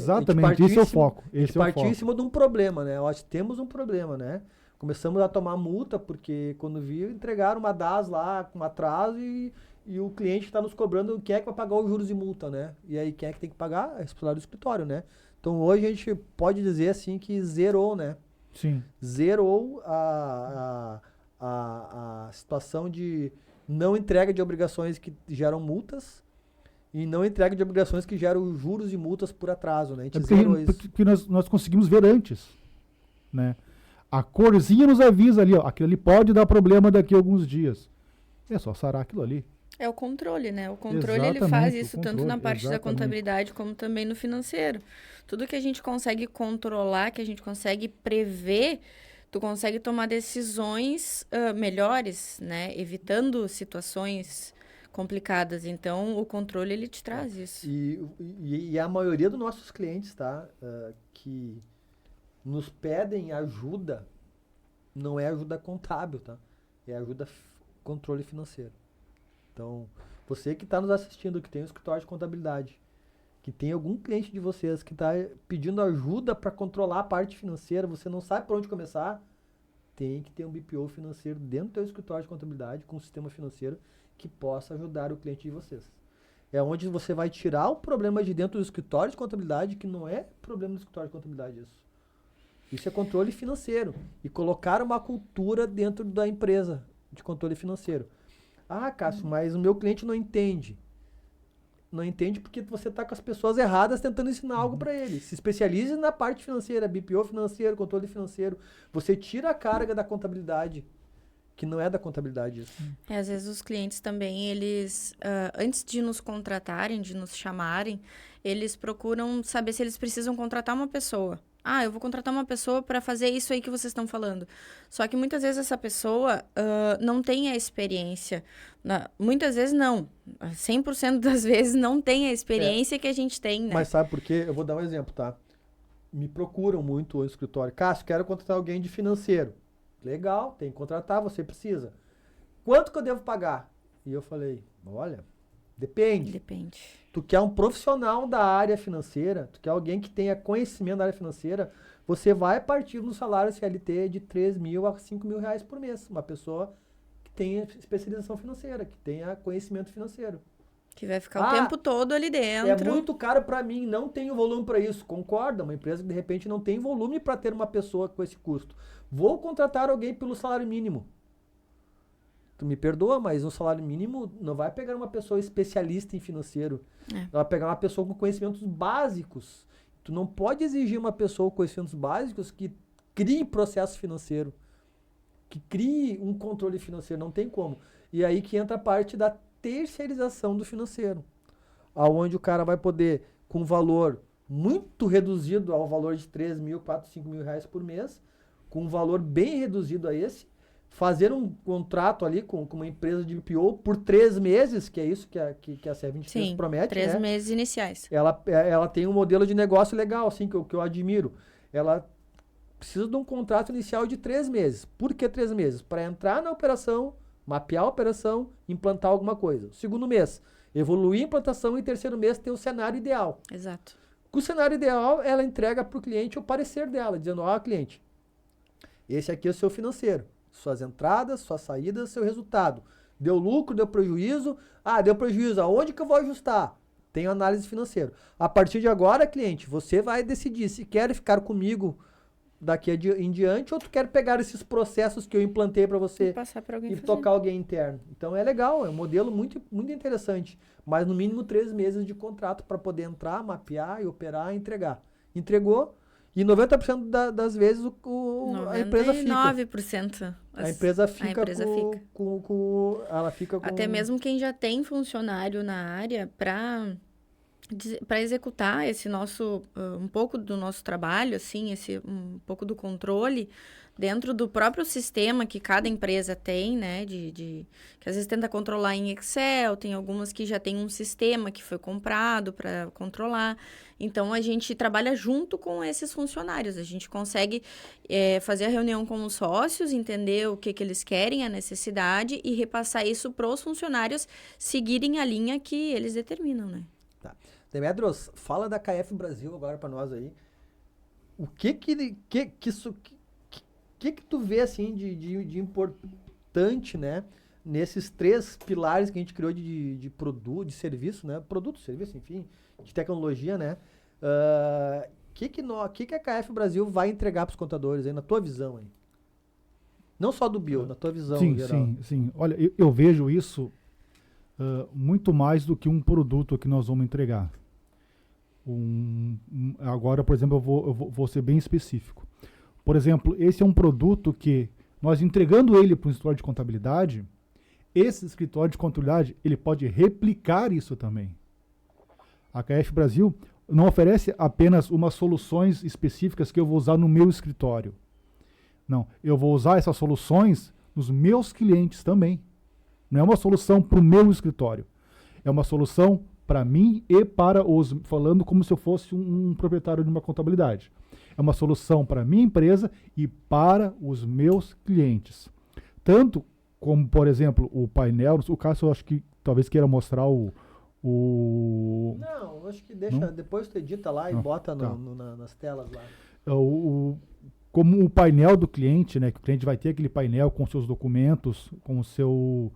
partiu Esse é em o cima- foco. A gente Esse é o partiu em foco. cima de um problema, né? Eu acho que temos um problema, né? Começamos a tomar multa porque quando viu, entregaram uma DAS lá com atraso e o cliente está nos cobrando quem é que vai pagar os juros e multa, né? E aí quem é que tem que pagar? É o titular do escritório, né? Então hoje a gente pode dizer assim que zerou, né? Sim. Zerou a situação de não entrega de obrigações que geram multas e não entrega de obrigações que geram juros e multas por atraso, né? A gente zerou isso. Porque nós conseguimos ver antes, né? A corzinha nos avisa ali, ó, aquilo ali pode dar problema daqui a alguns dias. É só sarar aquilo ali. É o controle, né? O controle ele Exatamente, faz o isso tanto controle, na parte da exatamente. contabilidade como também no financeiro. Tudo que a gente consegue controlar, que a gente consegue prever, tu consegue tomar decisões melhores, né? Evitando situações complicadas. Então, o controle ele te traz isso. E a maioria dos nossos clientes, tá? Que nos pedem ajuda, não é ajuda contábil, tá? É ajuda controle financeiro. Então, você que está nos assistindo, que tem um escritório de contabilidade, que tem algum cliente de vocês que está pedindo ajuda para controlar a parte financeira, você não sabe por onde começar, tem que ter um BPO financeiro dentro do seu escritório de contabilidade, com um sistema financeiro que possa ajudar o cliente de vocês. É onde você vai tirar o problema de dentro do escritório de contabilidade, que não é problema do escritório de contabilidade isso. Isso é controle financeiro. E colocar uma cultura dentro da empresa de controle financeiro. Ah, Cássio, mas o meu cliente não entende. Não entende porque você está com as pessoas erradas tentando ensinar algo para ele. Se especialize na parte financeira, BPO financeiro, controle financeiro. Você tira a carga da contabilidade, que não é da contabilidade isso. Às vezes os clientes também, eles, antes de nos contratarem, de nos chamarem, eles procuram saber se eles precisam contratar uma pessoa. Ah, eu vou contratar uma pessoa para fazer isso aí que vocês estão falando. Só que muitas vezes essa pessoa não tem a experiência. Muitas vezes não. 100% das vezes não tem a experiência que a gente tem, né? Mas sabe por quê? Eu vou dar um exemplo, tá? Me procuram muito o escritório. Cássio, quero contratar alguém de financeiro. Legal, tem que contratar, você precisa. Quanto que eu devo pagar? E eu falei, olha, depende. Depende. Tu quer um profissional da área financeira, tu quer alguém que tenha conhecimento da área financeira, você vai partir no salário CLT de 3 mil a 5 mil reais por mês. Uma pessoa que tenha especialização financeira, que tenha conhecimento financeiro. Que vai ficar o tempo todo ali dentro. É muito caro para mim, não tenho volume para isso. Concorda? Uma empresa que de repente não tem volume para ter uma pessoa com esse custo. Vou contratar alguém pelo salário mínimo. Tu me perdoa, mas um salário mínimo não vai pegar uma pessoa especialista em financeiro. Vai pegar uma pessoa com conhecimentos básicos. Tu não pode exigir uma pessoa com conhecimentos básicos que crie processo financeiro, que crie um controle financeiro. Não tem como. E aí que entra a parte da terceirização do financeiro, aonde o cara vai poder, com valor muito reduzido ao valor de 3 mil, 4, 5 mil reais por mês, com um valor bem reduzido a esse, fazer um contrato ali com uma empresa de BPO por 3 meses, que é isso que a CE23 promete, 3 né? meses iniciais. Ela tem um modelo de negócio legal, assim, que eu admiro. Ela precisa de um contrato inicial de 3 meses. Por que 3 meses? Para entrar na operação, mapear a operação, implantar alguma coisa. Segundo mês, evoluir a implantação e terceiro mês ter o cenário ideal. Exato. Com o cenário ideal, ela entrega para o cliente o parecer dela, dizendo, ó, cliente, esse aqui é o seu financeiro. Suas entradas, suas saídas, seu resultado. Deu lucro, deu prejuízo? Ah, deu prejuízo. Aonde que eu vou ajustar? Tem análise financeira. A partir de agora, cliente, você vai decidir se quer ficar comigo daqui em diante ou tu quer pegar esses processos que eu implantei para você Passar para alguém e fazer. tocar alguém interno. Então é legal, é um modelo muito, muito interessante. Mas no mínimo 3 meses de contrato para poder entrar, mapear e operar e entregar. Entregou e 90% das vezes a empresa fica. 99%. A empresa fica ela fica com... Até mesmo quem já tem funcionário na área para executar esse nosso um pouco do nosso trabalho, assim, um pouco do controle, dentro do próprio sistema que cada empresa tem, né, que às vezes tenta controlar em Excel, tem algumas que já tem um sistema que foi comprado para controlar. Então, a gente trabalha junto com esses funcionários. A gente consegue fazer a reunião com os sócios, entender o que eles querem, a necessidade, e repassar isso para os funcionários seguirem a linha que eles determinam, né? Tá. Demetros, fala da KF Brasil agora para nós aí. O que tu vê, assim, de importante, né? Nesses 3 pilares que a gente criou de produto, de serviço, né? Produto, serviço, enfim, de tecnologia, né? Que a KF Brasil vai entregar para os contadores aí, na tua visão aí? Não só do Bio, na tua visão geral. Sim. Olha, eu vejo isso muito mais do que um produto que nós vamos entregar. Agora, por exemplo, eu vou ser bem específico. Por exemplo, esse é um produto que nós entregando ele para um escritório de contabilidade, esse escritório de contabilidade, ele pode replicar isso também. A KF Brasil não oferece apenas umas soluções específicas que eu vou usar no meu escritório. Não, eu vou usar essas soluções nos meus clientes também. Não é uma solução para o meu escritório. É uma solução para mim e para os... Falando como se eu fosse um proprietário de uma contabilidade. É uma solução para a minha empresa e para os meus clientes. Tanto como, por exemplo, o painel... O Cássio, eu acho que talvez queira mostrar Não, acho que deixa... Não? Depois tu edita lá e bota nas telas lá. Como o painel do cliente, né? Que o cliente vai ter aquele painel com seus documentos, com o seu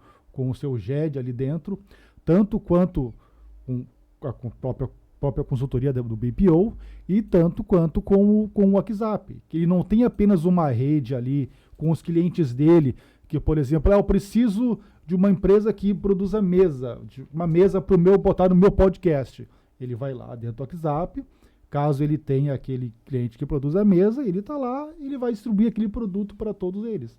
GED ali dentro, tanto quanto a própria consultoria do BPO e tanto quanto com o WhatsApp. Que ele não tem apenas uma rede ali com os clientes dele, que, por exemplo, eu preciso de uma empresa que produza uma mesa para botar no meu podcast. Ele vai lá dentro do WhatsApp, caso ele tenha aquele cliente que produz a mesa, ele está lá, ele vai distribuir aquele produto para todos eles.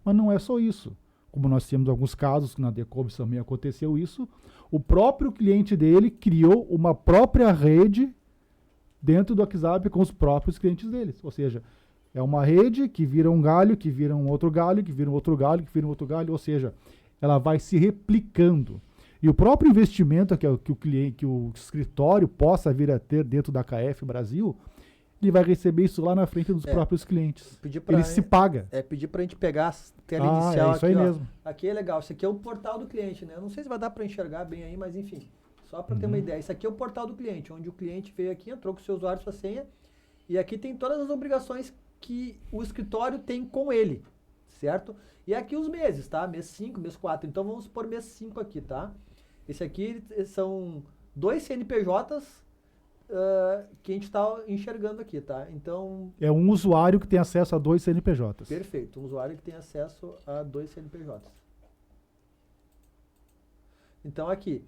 Mas não é só isso. Como nós temos alguns casos, que na Decobis também aconteceu isso, o próprio cliente dele criou uma própria rede dentro do WhatsApp com os próprios clientes deles. Ou seja, é uma rede que vira um galho, que vira um outro galho, que vira um outro galho, que vira um outro galho, ou seja, ela vai se replicando. E o próprio investimento que o escritório possa vir a ter dentro da KF Brasil, ele vai receber isso lá na frente dos próprios clientes. Ele se paga. Pedir para a gente pegar a tela inicial isso aqui, aí mesmo. Aqui é legal. Isso aqui é o portal do cliente, né? Não sei se vai dar para enxergar bem aí, mas enfim. Só para ter uma ideia. Isso aqui é o portal do cliente, onde o cliente veio aqui, entrou com o seu usuário, sua senha, e aqui tem todas as obrigações que o escritório tem com ele, certo? E aqui os meses, tá? Mês 5, mês 4. Então vamos por mês 5 aqui, tá? Esse aqui são 2 CNPJs que a gente está enxergando aqui, tá? Então... É um usuário que tem acesso a 2 CNPJs. Perfeito, um usuário que tem acesso a 2 CNPJs. Então aqui,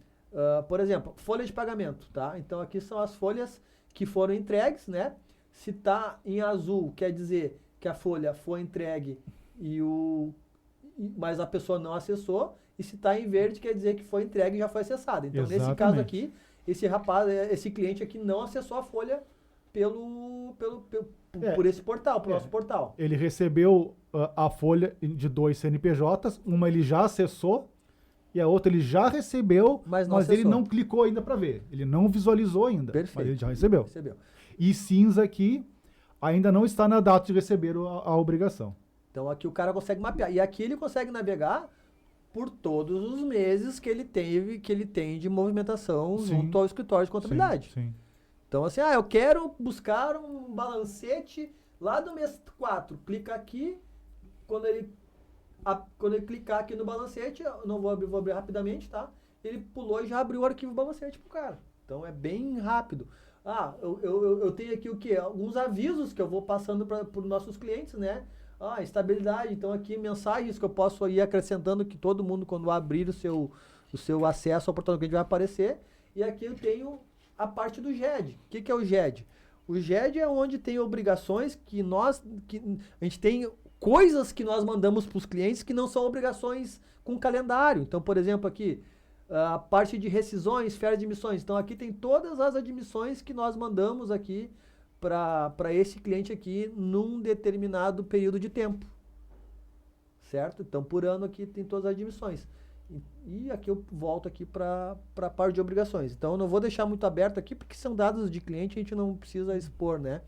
por exemplo, folha de pagamento, tá? Então aqui são as folhas que foram entregues, né? Se tá em azul, quer dizer que a folha foi entregue mas a pessoa não acessou, e se tá em verde, quer dizer que foi entregue e já foi acessada. Então, nesse caso aqui, esse cliente aqui não acessou a folha por esse portal, por nosso portal. Ele recebeu a folha de 2 CNPJs, uma ele já acessou e a outra ele já recebeu, mas ele não clicou ainda para ver. Ele não visualizou ainda, mas ele já recebeu. E cinza aqui ainda não está na data de receber a obrigação. Então aqui o cara consegue mapear. E aqui ele consegue navegar por todos os meses que ele tem de movimentação junto ao escritório de contabilidade. Sim. Então assim, eu quero buscar um balancete lá do mês 4. Clica aqui, quando ele clicar aqui no balancete, eu não vou abrir rapidamente, tá? Ele pulou e já abriu o arquivo balancete pro cara. Então é bem rápido. Eu tenho aqui o quê? Alguns avisos que eu vou passando para os nossos clientes, né? Estabilidade, então aqui mensagens que eu posso ir acrescentando que todo mundo, quando abrir o seu acesso ao portal do cliente, vai aparecer. E aqui eu tenho a parte do GED. O que é o GED? O GED é onde tem obrigações que a gente tem coisas que nós mandamos para os clientes que não são obrigações com calendário. Então, por exemplo, aqui, a parte de rescisões, férias de admissões. Então, aqui tem todas as admissões que nós mandamos aqui para esse cliente aqui num determinado período de tempo. Certo? Então, por ano aqui tem todas as admissões. E aqui eu volto aqui para a parte de obrigações. Então, eu não vou deixar muito aberto aqui, porque são dados de cliente, a gente não precisa expor, né?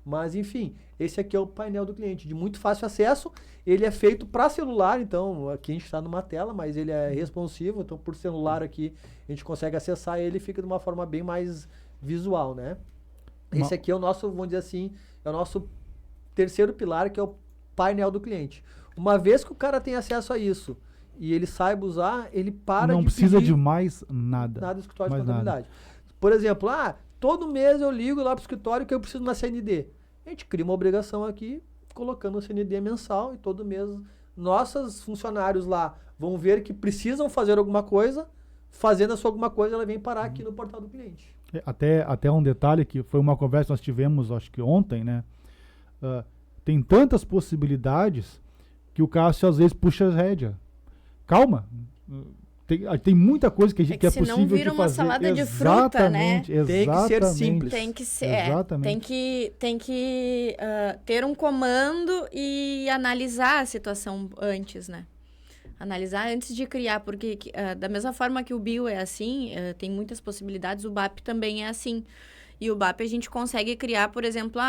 Mas, enfim, esse aqui é o painel do cliente, de muito fácil acesso. Ele é feito para celular, então aqui a gente está numa tela, mas ele é responsivo. Então, por celular aqui, a gente consegue acessar ele e fica de uma forma bem mais visual, né? Esse aqui é o nosso, vamos dizer assim, é o nosso terceiro pilar, que é o painel do cliente. Uma vez que o cara tem acesso a isso e ele saiba usar, ele para Não de precisa pedir de mais nada. nada do escritório de Mais contabilidade. Por exemplo, todo mês eu ligo lá para o escritório que eu preciso de uma CND. A gente cria uma obrigação aqui, colocando a CND mensal, e todo mês nossos funcionários lá vão ver que precisam fazer alguma coisa, fazendo essa alguma coisa, ela vem parar aqui no portal do cliente. Até um detalhe que foi uma conversa que nós tivemos, acho que ontem, né? Tem tantas possibilidades que o Cássio às vezes puxa a rédea. Calma. Tem muita coisa que a gente que é possível de fazer. Senão vira uma salada de fruta, né? Tem que ser simples. Tem que ser. Tem que ter um comando e analisar a situação antes, né? Analisar antes de criar, porque da mesma forma que o Bio é assim, tem muitas possibilidades, o BAP também é assim. E o BAP a gente consegue criar, por exemplo,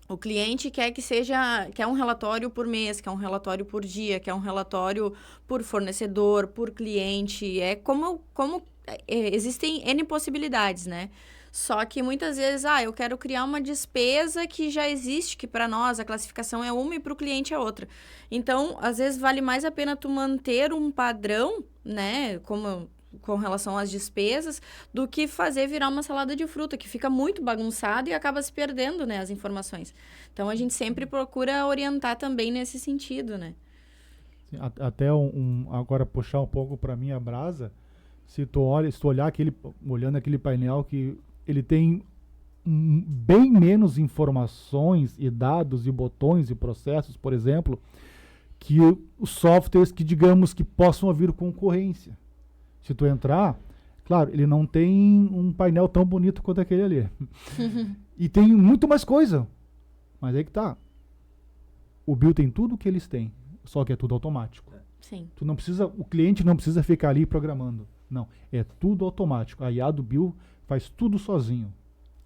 o cliente quer um relatório por mês, quer um relatório por dia, quer um relatório por fornecedor, por cliente. Existem N possibilidades, né? Só que muitas vezes, eu quero criar uma despesa que já existe, que para nós a classificação é uma e para o cliente é outra. Então, às vezes vale mais a pena tu manter um padrão, né, com relação às despesas, do que fazer virar uma salada de fruta, que fica muito bagunçado e acaba se perdendo, né, as informações. Então, a gente sempre procura orientar também nesse sentido, né? Até agora puxar um pouco para minha brasa, se tu olhar olhando aquele painel que ele tem bem menos informações e dados e botões e processos, por exemplo, que os softwares que, digamos, que possam haver concorrência. Se tu entrar, claro, ele não tem um painel tão bonito quanto aquele ali. E tem muito mais coisa. Mas aí que tá. O Bio tem tudo que eles têm, só que é tudo automático. Sim. O cliente não precisa ficar ali programando. Não, é tudo automático. A IA do Bio faz tudo sozinho.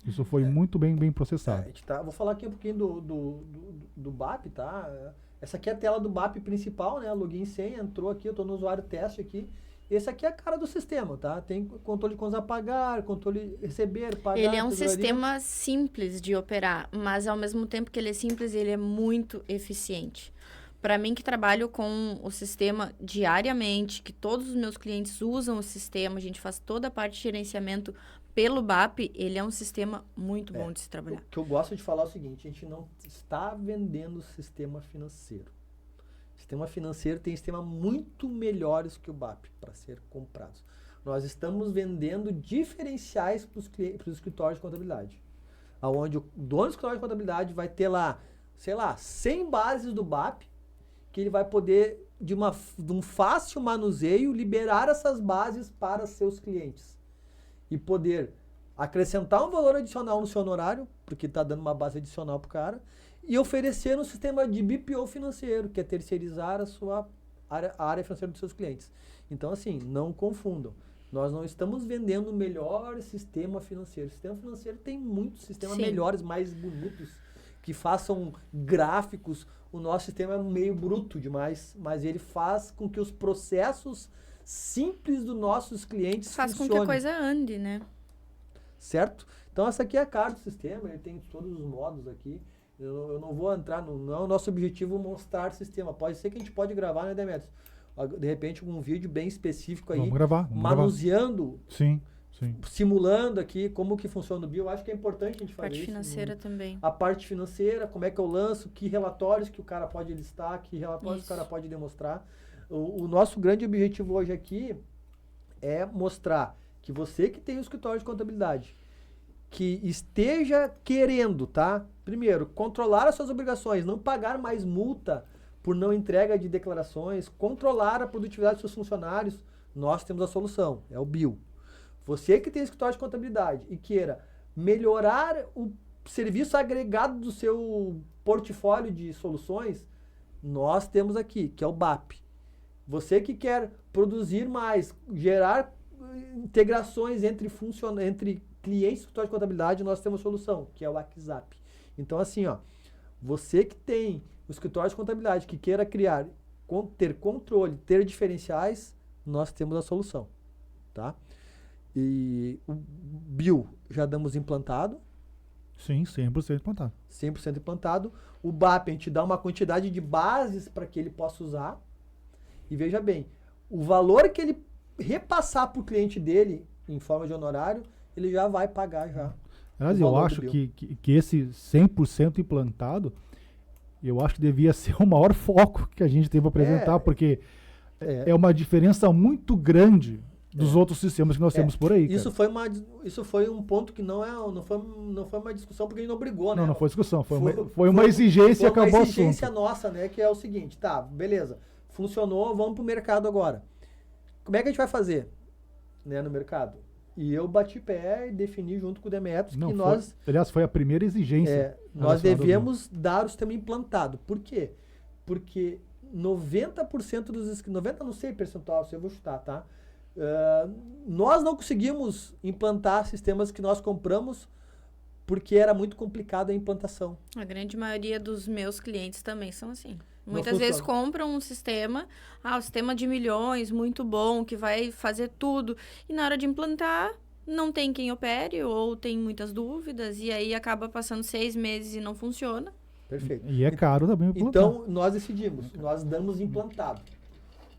Isso foi muito bem processado. Vou falar aqui um pouquinho do BAP, tá? Essa aqui é a tela do BAP principal, né? Login e senha, entrou aqui, eu estou no usuário teste aqui. Esse aqui é a cara do sistema, tá? Tem controle de contas a pagar, controle receber, pagar. Ele é um sistema simples de operar, mas ao mesmo tempo que ele é simples, ele é muito eficiente. Para mim, que trabalho com o sistema diariamente, que todos os meus clientes usam o sistema, a gente faz toda a parte de gerenciamento pelo BAP, ele é um sistema muito bom de se trabalhar. O que eu gosto de falar é o seguinte, a gente não está vendendo sistema financeiro. O sistema financeiro tem sistemas muito melhores que o BAP para ser comprados. Nós estamos vendendo diferenciais para os escritórios de contabilidade. Onde o dono do escritório de contabilidade vai ter lá, 100 bases do BAP, que ele vai poder, de um fácil manuseio, liberar essas bases para seus clientes. E poder acrescentar um valor adicional no seu honorário, porque está dando uma base adicional para o cara, e oferecer um sistema de BPO financeiro, que é terceirizar a área financeira dos seus clientes. Então, assim, não confundam. Nós não estamos vendendo o melhor sistema financeiro. O sistema financeiro tem muitos sistemas melhores, mais bonitos, que façam gráficos. O nosso sistema é meio bruto demais, mas ele faz com que os processos simples dos nossos clientes funcionem. Faz com que a coisa ande, né? Certo? Então, essa aqui é a cara do sistema, ele tem todos os modos aqui. Eu não vou entrar, não é o nosso objetivo mostrar sistema. Pode ser que a gente pode gravar, né, Demetrios? De repente, um vídeo bem específico aí. Vamos gravar. Manuseando. Sim. Simulando aqui como que funciona o Bio. Eu acho que é importante a gente fazer isso. A parte financeira também. A parte financeira, como é que eu lanço, que relatórios que o cara pode listar, que relatórios o cara pode demonstrar. O nosso grande objetivo hoje aqui é mostrar que você que tem o escritório de contabilidade, que esteja querendo, tá? Primeiro, controlar as suas obrigações, não pagar mais multa por não entrega de declarações, controlar a produtividade dos seus funcionários, nós temos a solução, é o Bio. Você que tem escritório de contabilidade e queira melhorar serviço agregado do seu portfólio de soluções, nós temos aqui, que é o BAP. Você que quer produzir mais, gerar integrações entre clientes e escritório de contabilidade, nós temos solução, que é o WhatsApp. Então, assim, ó, você que tem o escritório de contabilidade, que queira criar, ter controle, ter diferenciais, nós temos a solução, tá? E o Bill já damos implantado. Sim, 100% implantado. 100% implantado. O BAP, a gente dá uma quantidade de bases para que ele possa usar. E veja bem, o valor que ele repassar para o cliente dele, em forma de honorário, ele já vai pagar já. Aliás, eu acho que esse 100% implantado, eu acho que devia ser o maior foco que a gente teve para apresentar, porque é uma diferença muito grande dos outros sistemas que nós temos por aí. Isso foi um ponto que não foi uma discussão, porque a gente não brigou, né? Não foi discussão, foi uma exigência e acabou o assunto. Foi uma exigência nossa, né? Que é o seguinte, tá, beleza, funcionou, vamos pro mercado agora. Como é que a gente vai fazer, né, no mercado? E eu bati pé e defini junto com o Demetrios que nós... Aliás, foi a primeira exigência. Nós devemos dar o sistema implantado. Por quê? Porque 90% dos... 90% não sei percentual, se eu vou chutar, tá? Nós não conseguimos implantar sistemas que nós compramos porque era muito complicado a implantação. A grande maioria dos meus clientes também são assim. Muitas vezes compram um sistema, o sistema de milhões, muito bom, que vai fazer tudo. E na hora de implantar, não tem quem opere ou tem muitas dúvidas. E aí acaba passando 6 meses e não funciona. Perfeito. E é caro também implantar. Então, nós decidimos, nós damos implantado.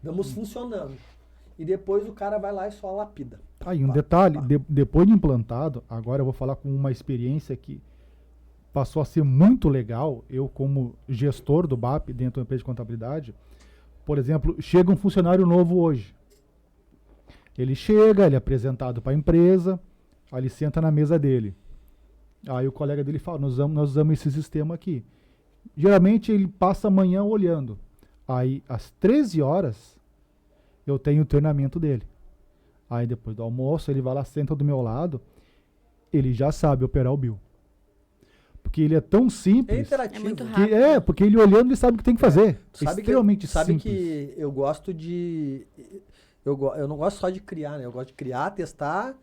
Damos funcionando. E depois o cara vai lá e só lapida. Aí, um detalhe, depois de implantado, agora eu vou falar com uma experiência que passou a ser muito legal. Eu, como gestor do BAP dentro da empresa de contabilidade, por exemplo, chega um funcionário novo hoje. Ele chega, ele é apresentado para a empresa, aí ele senta na mesa dele. Aí o colega dele fala, nós usamos esse sistema aqui. Geralmente ele passa a manhã olhando. Aí, às 13 horas, eu tenho o treinamento dele. Aí depois do almoço, ele vai lá, senta do meu lado, ele já sabe operar o Bill. Porque ele é tão simples. É interativo. É muito rápido. Porque ele olhando, ele sabe o que tem que fazer. Extremamente simples. Sabe que eu gosto de... Eu não gosto só de criar, né? Eu gosto de criar, testar,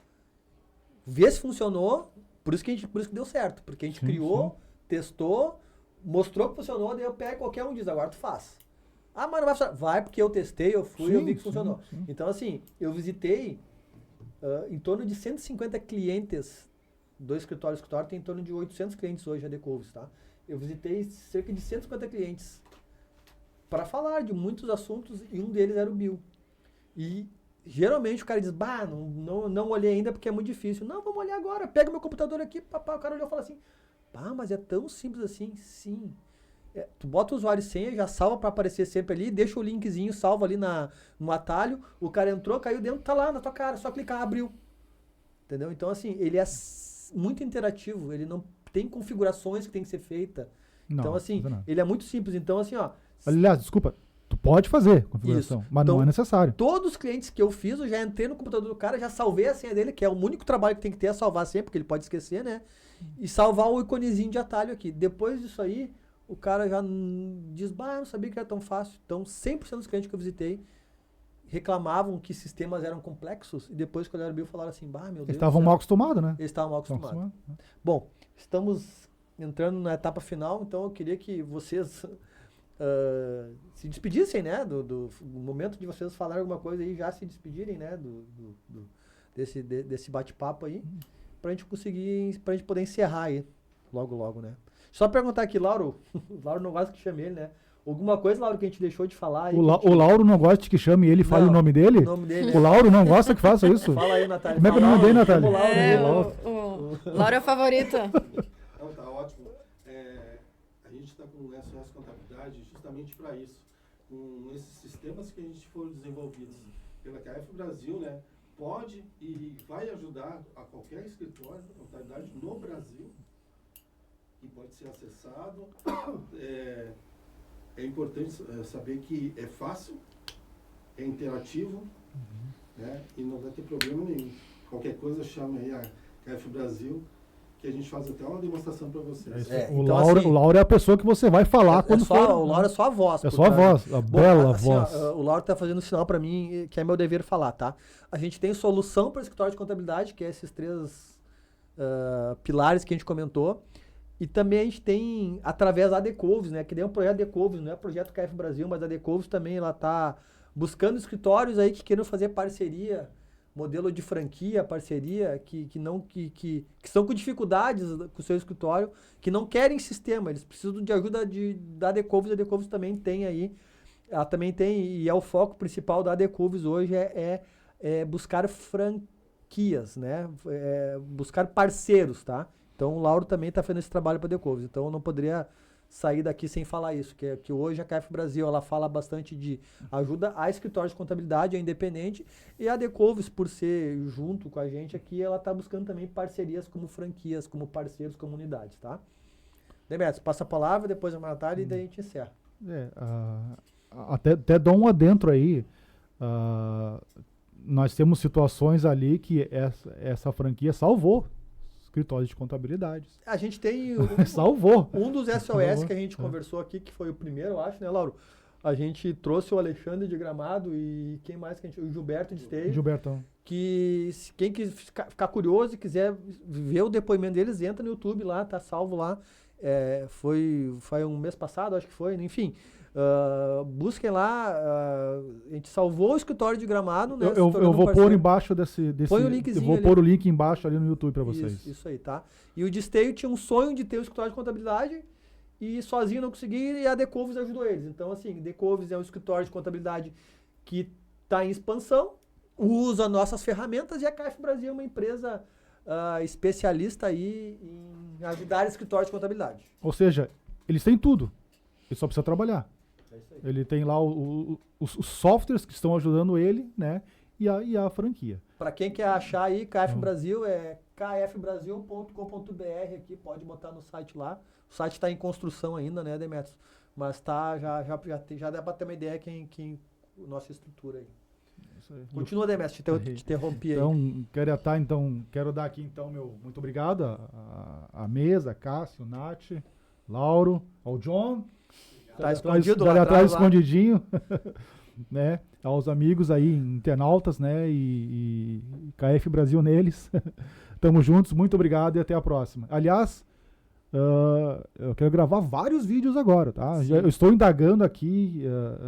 ver se funcionou. Por isso que deu certo. Porque a gente criou, testou, mostrou que funcionou, daí eu pego qualquer um e diz, agora tu faz. Ah, mas não vai funcionar. Vai, porque eu testei, eu fui, eu vi que funcionou. Sim. Então, assim, eu visitei em torno de 150 clientes do escritório. O escritório tem em torno de 800 clientes hoje, a Decovis, tá? Eu visitei cerca de 150 clientes para falar de muitos assuntos e um deles era o Bill. E geralmente o cara diz, não olhei ainda porque é muito difícil. Não, vamos olhar agora. Pega meu computador aqui, papá. O cara olhou e falou assim, mas é tão simples assim? Sim. Tu bota o usuário e senha, já salva para aparecer sempre ali, deixa o linkzinho, salva ali no atalho, o cara entrou, caiu dentro, tá lá na tua cara, só clicar, abriu. Entendeu? Então, assim, ele é muito interativo, ele não tem configurações que tem que ser feita. Então, assim, ele é muito simples. Então, assim, ó... Aliás, desculpa, tu pode fazer configuração, mas então, não é necessário. Todos os clientes que eu fiz, eu já entrei no computador do cara, já salvei a senha dele, que é o único trabalho que tem que ter, é salvar sempre, porque ele pode esquecer, né? E salvar o iconezinho de atalho aqui. Depois disso aí, o cara já diz, não sabia que era tão fácil. Então, 100% dos clientes que eu visitei reclamavam que sistemas eram complexos e depois que olharam o Bill falaram assim, meu Deus. Eles estavam mal acostumados, né? Eles estavam mal acostumados. Bom, estamos entrando na etapa final, então eu queria que vocês se despedissem, né? Do momento de vocês falarem alguma coisa aí, já se despedirem, né? Desse bate-papo aí, pra gente poder encerrar aí logo, né? Só perguntar aqui, Lauro. Lauro não gosta que chame ele, né? Alguma coisa, Lauro, que a gente deixou de falar aí? O Lauro não gosta que chame ele e fale o nome dele? O nome dele. O Lauro não gosta que faça isso? Fala aí, Natália. Como é que é o nome dele, Natália? O Lauro é a favorita. Então, tá ótimo. A gente está com o SOS Contabilidade justamente para isso. Com esses sistemas que a gente foram desenvolvidos pela KF Brasil, né? Pode e vai ajudar a qualquer escritório de contabilidade no Brasil, que pode ser acessado. É importante saber que é fácil, é interativo, né? E não vai ter problema nenhum. Qualquer coisa, chame aí a KF Brasil que a gente faz até uma demonstração para vocês. O então, Lauro, assim, o Lauro é a pessoa que você vai falar quando for. O Lauro é só a voz. É por só a trás. voz, a Bom, bela assim, voz. ó, o Lauro tá fazendo sinal para mim que é meu dever falar, tá? A gente tem solução para escritório de contabilidade, que é esses 3 pilares que a gente comentou. E também a gente tem, através da Decovis, né? Que nem um projeto Decovis, não é projeto KF Brasil, mas a Decovis também, ela tá buscando escritórios aí que queiram fazer parceria, modelo de franquia, parceria, que estão com dificuldades com o seu escritório, que não querem sistema, eles precisam de ajuda da Decovis. A Decovis também tem aí, ela também tem, e é o foco principal da Decovis hoje, é buscar franquias, né? Buscar parceiros, tá? Então o Lauro também está fazendo esse trabalho para a Decovis, então eu não poderia sair daqui sem falar isso, que hoje a KF Brasil, ela fala bastante de ajuda a escritórios de contabilidade, é independente, e a Decovis, por ser junto com a gente aqui, ela está buscando também parcerias como franquias, como parceiros, comunidades, tá? Demetrios, passa a palavra, depois a Natália e daí a gente encerra. Até dou um adentro aí, nós temos situações ali que essa franquia salvou escritórios de contabilidade. A gente tem salvou. Um dos SOS que a gente conversou aqui, que foi o primeiro, eu acho, né, Lauro? A gente trouxe o Alexandre de Gramado e quem mais que a gente... O Gilberto de Esteio. Gilbertão. Que quem ficar curioso e quiser ver o depoimento deles, entra no YouTube lá, tá salvo lá. Foi um mês passado, acho que foi, enfim. Busquem lá, a gente salvou o escritório de Gramado, né? Eu vou pôr embaixo desse Põe o linkzinho. Eu vou pôr o link embaixo ali no YouTube para vocês. Isso aí, tá? E o de Esteio tinha um sonho de ter um escritório de contabilidade e sozinho não conseguia, e a Decovis ajudou eles. Então, assim, Decovis é um escritório de contabilidade que está em expansão, usa nossas ferramentas, e a KF Brasil é uma empresa especialista aí em ajudar escritórios de contabilidade. Ou seja, eles têm tudo, ele só precisa trabalhar. É isso aí. Ele tem lá os softwares que estão ajudando ele, né? E a franquia. Para quem quer achar aí, KF Brasil é kfbrasil.com.br aqui, pode botar no site lá. O site está em construção ainda, né, Demetrios? Mas tá, já dá para ter uma ideia quem nossa estrutura aí. Isso aí. Continua, Demetrios, te interrompi então, aí. Quero dar aqui então meu muito obrigado à mesa, Cássio, Nath, Lauro, ao John. Tá escondido lá atrás, lá. escondidinho, né? Aos amigos aí, internautas, né? E KF Brasil neles. Tamo juntos, muito obrigado e até a próxima. Aliás, eu quero gravar vários vídeos agora, tá? Eu estou indagando aqui,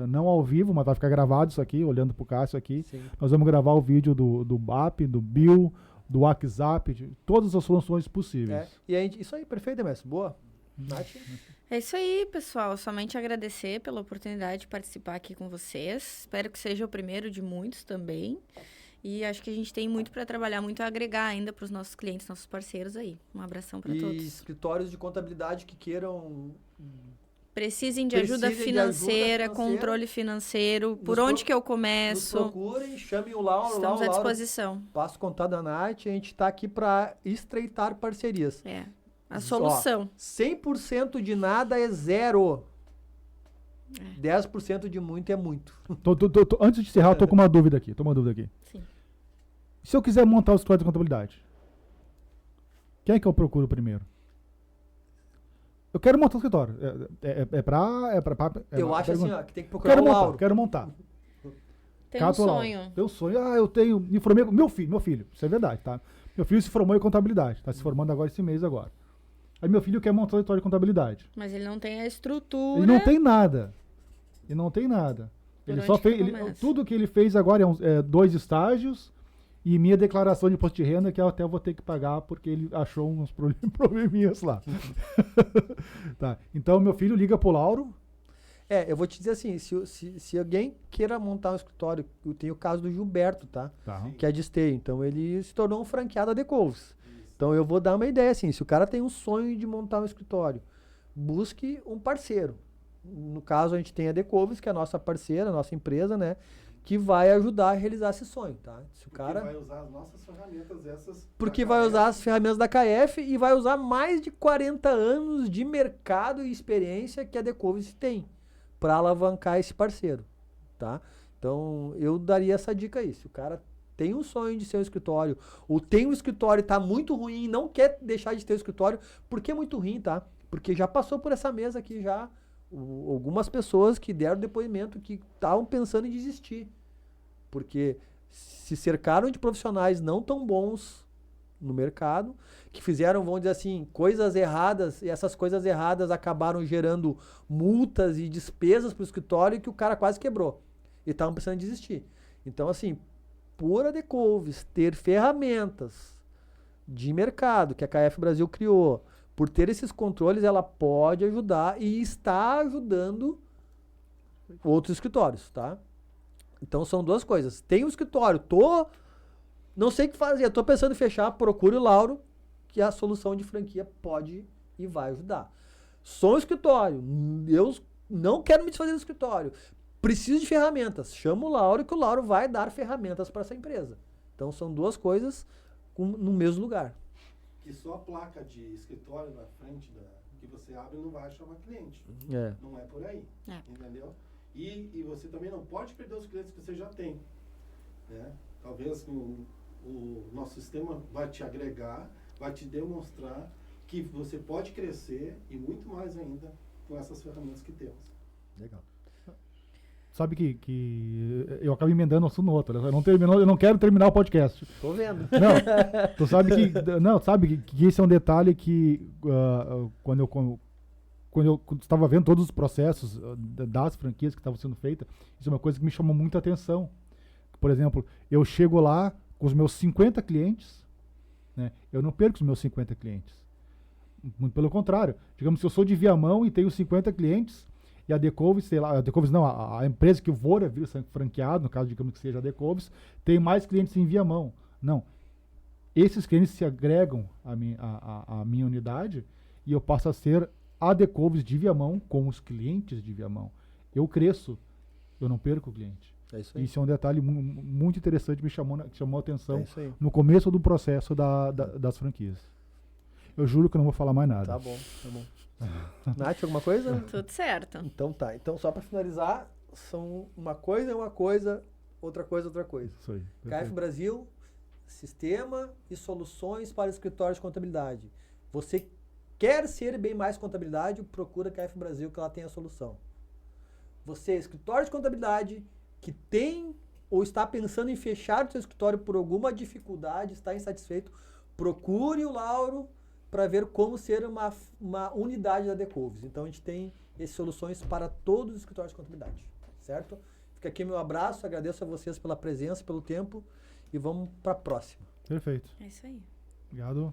não ao vivo, mas vai ficar gravado isso aqui, olhando pro Cássio aqui. Sim. Nós vamos gravar o vídeo do BAP, do Bill, do WhatsApp, de todas as soluções possíveis. E aí, isso aí, perfeito, Demetrios. Boa. Nath? É isso aí, pessoal. Somente agradecer pela oportunidade de participar aqui com vocês. Espero que seja o primeiro de muitos também. E acho que a gente tem muito para trabalhar, muito a agregar ainda para os nossos clientes, nossos parceiros aí. Um abração para todos. E escritórios de contabilidade que queiram... Precisem de ajuda financeira, controle financeiro, por onde que eu começo. Nos procurem, chamem o Lauro. Estamos à Lauro, disposição. Passo o contato da Nath, a gente está aqui para estreitar parcerias. A solução. 100% de nada é zero. 10% de muito é muito. Antes de encerrar, eu tô com uma dúvida aqui. Sim. Se eu quiser montar o escritório de contabilidade, quem é que eu procuro primeiro? Eu quero montar o escritório. Eu acho assim, ó, que tem que procurar o Lauro. Quero montar. Tem um sonho. Tem um sonho. Eu tenho... Me formei... Meu filho. Isso é verdade, tá? Meu filho se formou em contabilidade. Tá se formando agora esse mês agora. Aí meu filho quer montar o escritório de contabilidade. Mas ele não tem a estrutura. Ele não tem nada. Ele só fez... tudo que ele fez agora é 2 estágios e minha declaração de imposto de renda, que eu até vou ter que pagar porque ele achou uns probleminhas lá. Tá. Então meu filho liga pro Lauro. Eu vou te dizer assim, se alguém queira montar um escritório, eu tenho o caso do Gilberto, tá? Que é de Esteio. Então ele se tornou um franqueado da Decovis. Então eu vou dar uma ideia assim, se o cara tem um sonho de montar um escritório, busque um parceiro. No caso a gente tem a Decovis, que é a nossa parceira, a nossa empresa, né? Que vai ajudar a realizar esse sonho, tá? Se o cara... Porque vai usar as nossas ferramentas, essas... Porque vai usar as ferramentas da KF e vai usar mais de 40 anos de mercado e experiência que a Decovis tem para alavancar esse parceiro, tá? Então, eu daria essa dica aí. Se o cara tem um sonho de ser um escritório, ou tem um escritório e tá muito ruim e não quer deixar de ter um escritório, por que é muito ruim, tá? Porque já passou por essa mesa aqui já algumas pessoas que deram depoimento que estavam pensando em desistir. Porque se cercaram de profissionais não tão bons no mercado, que fizeram, vamos dizer assim, coisas erradas, e essas coisas erradas acabaram gerando multas e despesas para o escritório que o cara quase quebrou. E estavam pensando em desistir. Então, assim, por a Decouves ter ferramentas de mercado que a KF Brasil criou, por ter esses controles, ela pode ajudar e está ajudando outros escritórios, tá? Então são duas coisas. Tem um escritório, não sei o que fazer, tô pensando em fechar, procure o Lauro, que a solução de franquia pode e vai ajudar. Sou um escritório, eu não quero me desfazer do escritório, preciso de ferramentas, chama o Lauro que o Lauro vai dar ferramentas para essa empresa. Então são duas coisas no mesmo lugar. Que só a placa de escritório na frente que você abre não vai chamar cliente. É. Não é por aí. Entendeu? E você também não pode perder os clientes que você já tem. Né? Talvez o nosso sistema vai te agregar, vai te demonstrar que você pode crescer e muito mais ainda com essas ferramentas que temos. Legal. Sabe que eu acabo emendando um assunto no outro. Eu não quero terminar o podcast. Tô vendo. Não, tu sabe que esse é um detalhe que quando eu estava vendo todos os processos das franquias que estavam sendo feitas, isso é uma coisa que me chamou muita atenção. Por exemplo, eu chego lá com os meus 50 clientes, né? Eu não perco os meus 50 clientes. Muito pelo contrário. Digamos que eu sou de Viamão e tenho 50 clientes, e a Decouves, sei lá, a empresa que o Vora vira franqueado, no caso, digamos que seja a Decouves, tem mais clientes em Viamão. Não. Esses clientes se agregam à minha unidade e eu passo a ser a Decouves de Viamão com os clientes de Viamão. Eu cresço, eu não perco o cliente. É isso aí. Isso é um detalhe muito interessante, que chamou a atenção É no começo do processo das franquias. Eu juro que eu não vou falar mais nada. Tá bom. Nath, alguma coisa? Tudo certo. Então tá. Então, só para finalizar, são uma coisa, outra coisa. Isso aí. KF Perfeito. Brasil, sistema e soluções para escritórios de contabilidade. Você quer ser bem mais contabilidade, procura a KF Brasil que ela tem a solução. Você, escritório de contabilidade, que tem ou está pensando em fechar o seu escritório por alguma dificuldade, está insatisfeito, procure o Lauro para ver como ser uma unidade da Decouves. Então a gente tem essas soluções para todos os escritórios de contabilidade, certo? Fica aqui meu abraço, agradeço a vocês pela presença, pelo tempo e vamos para a próxima. Perfeito. É isso aí. Obrigado.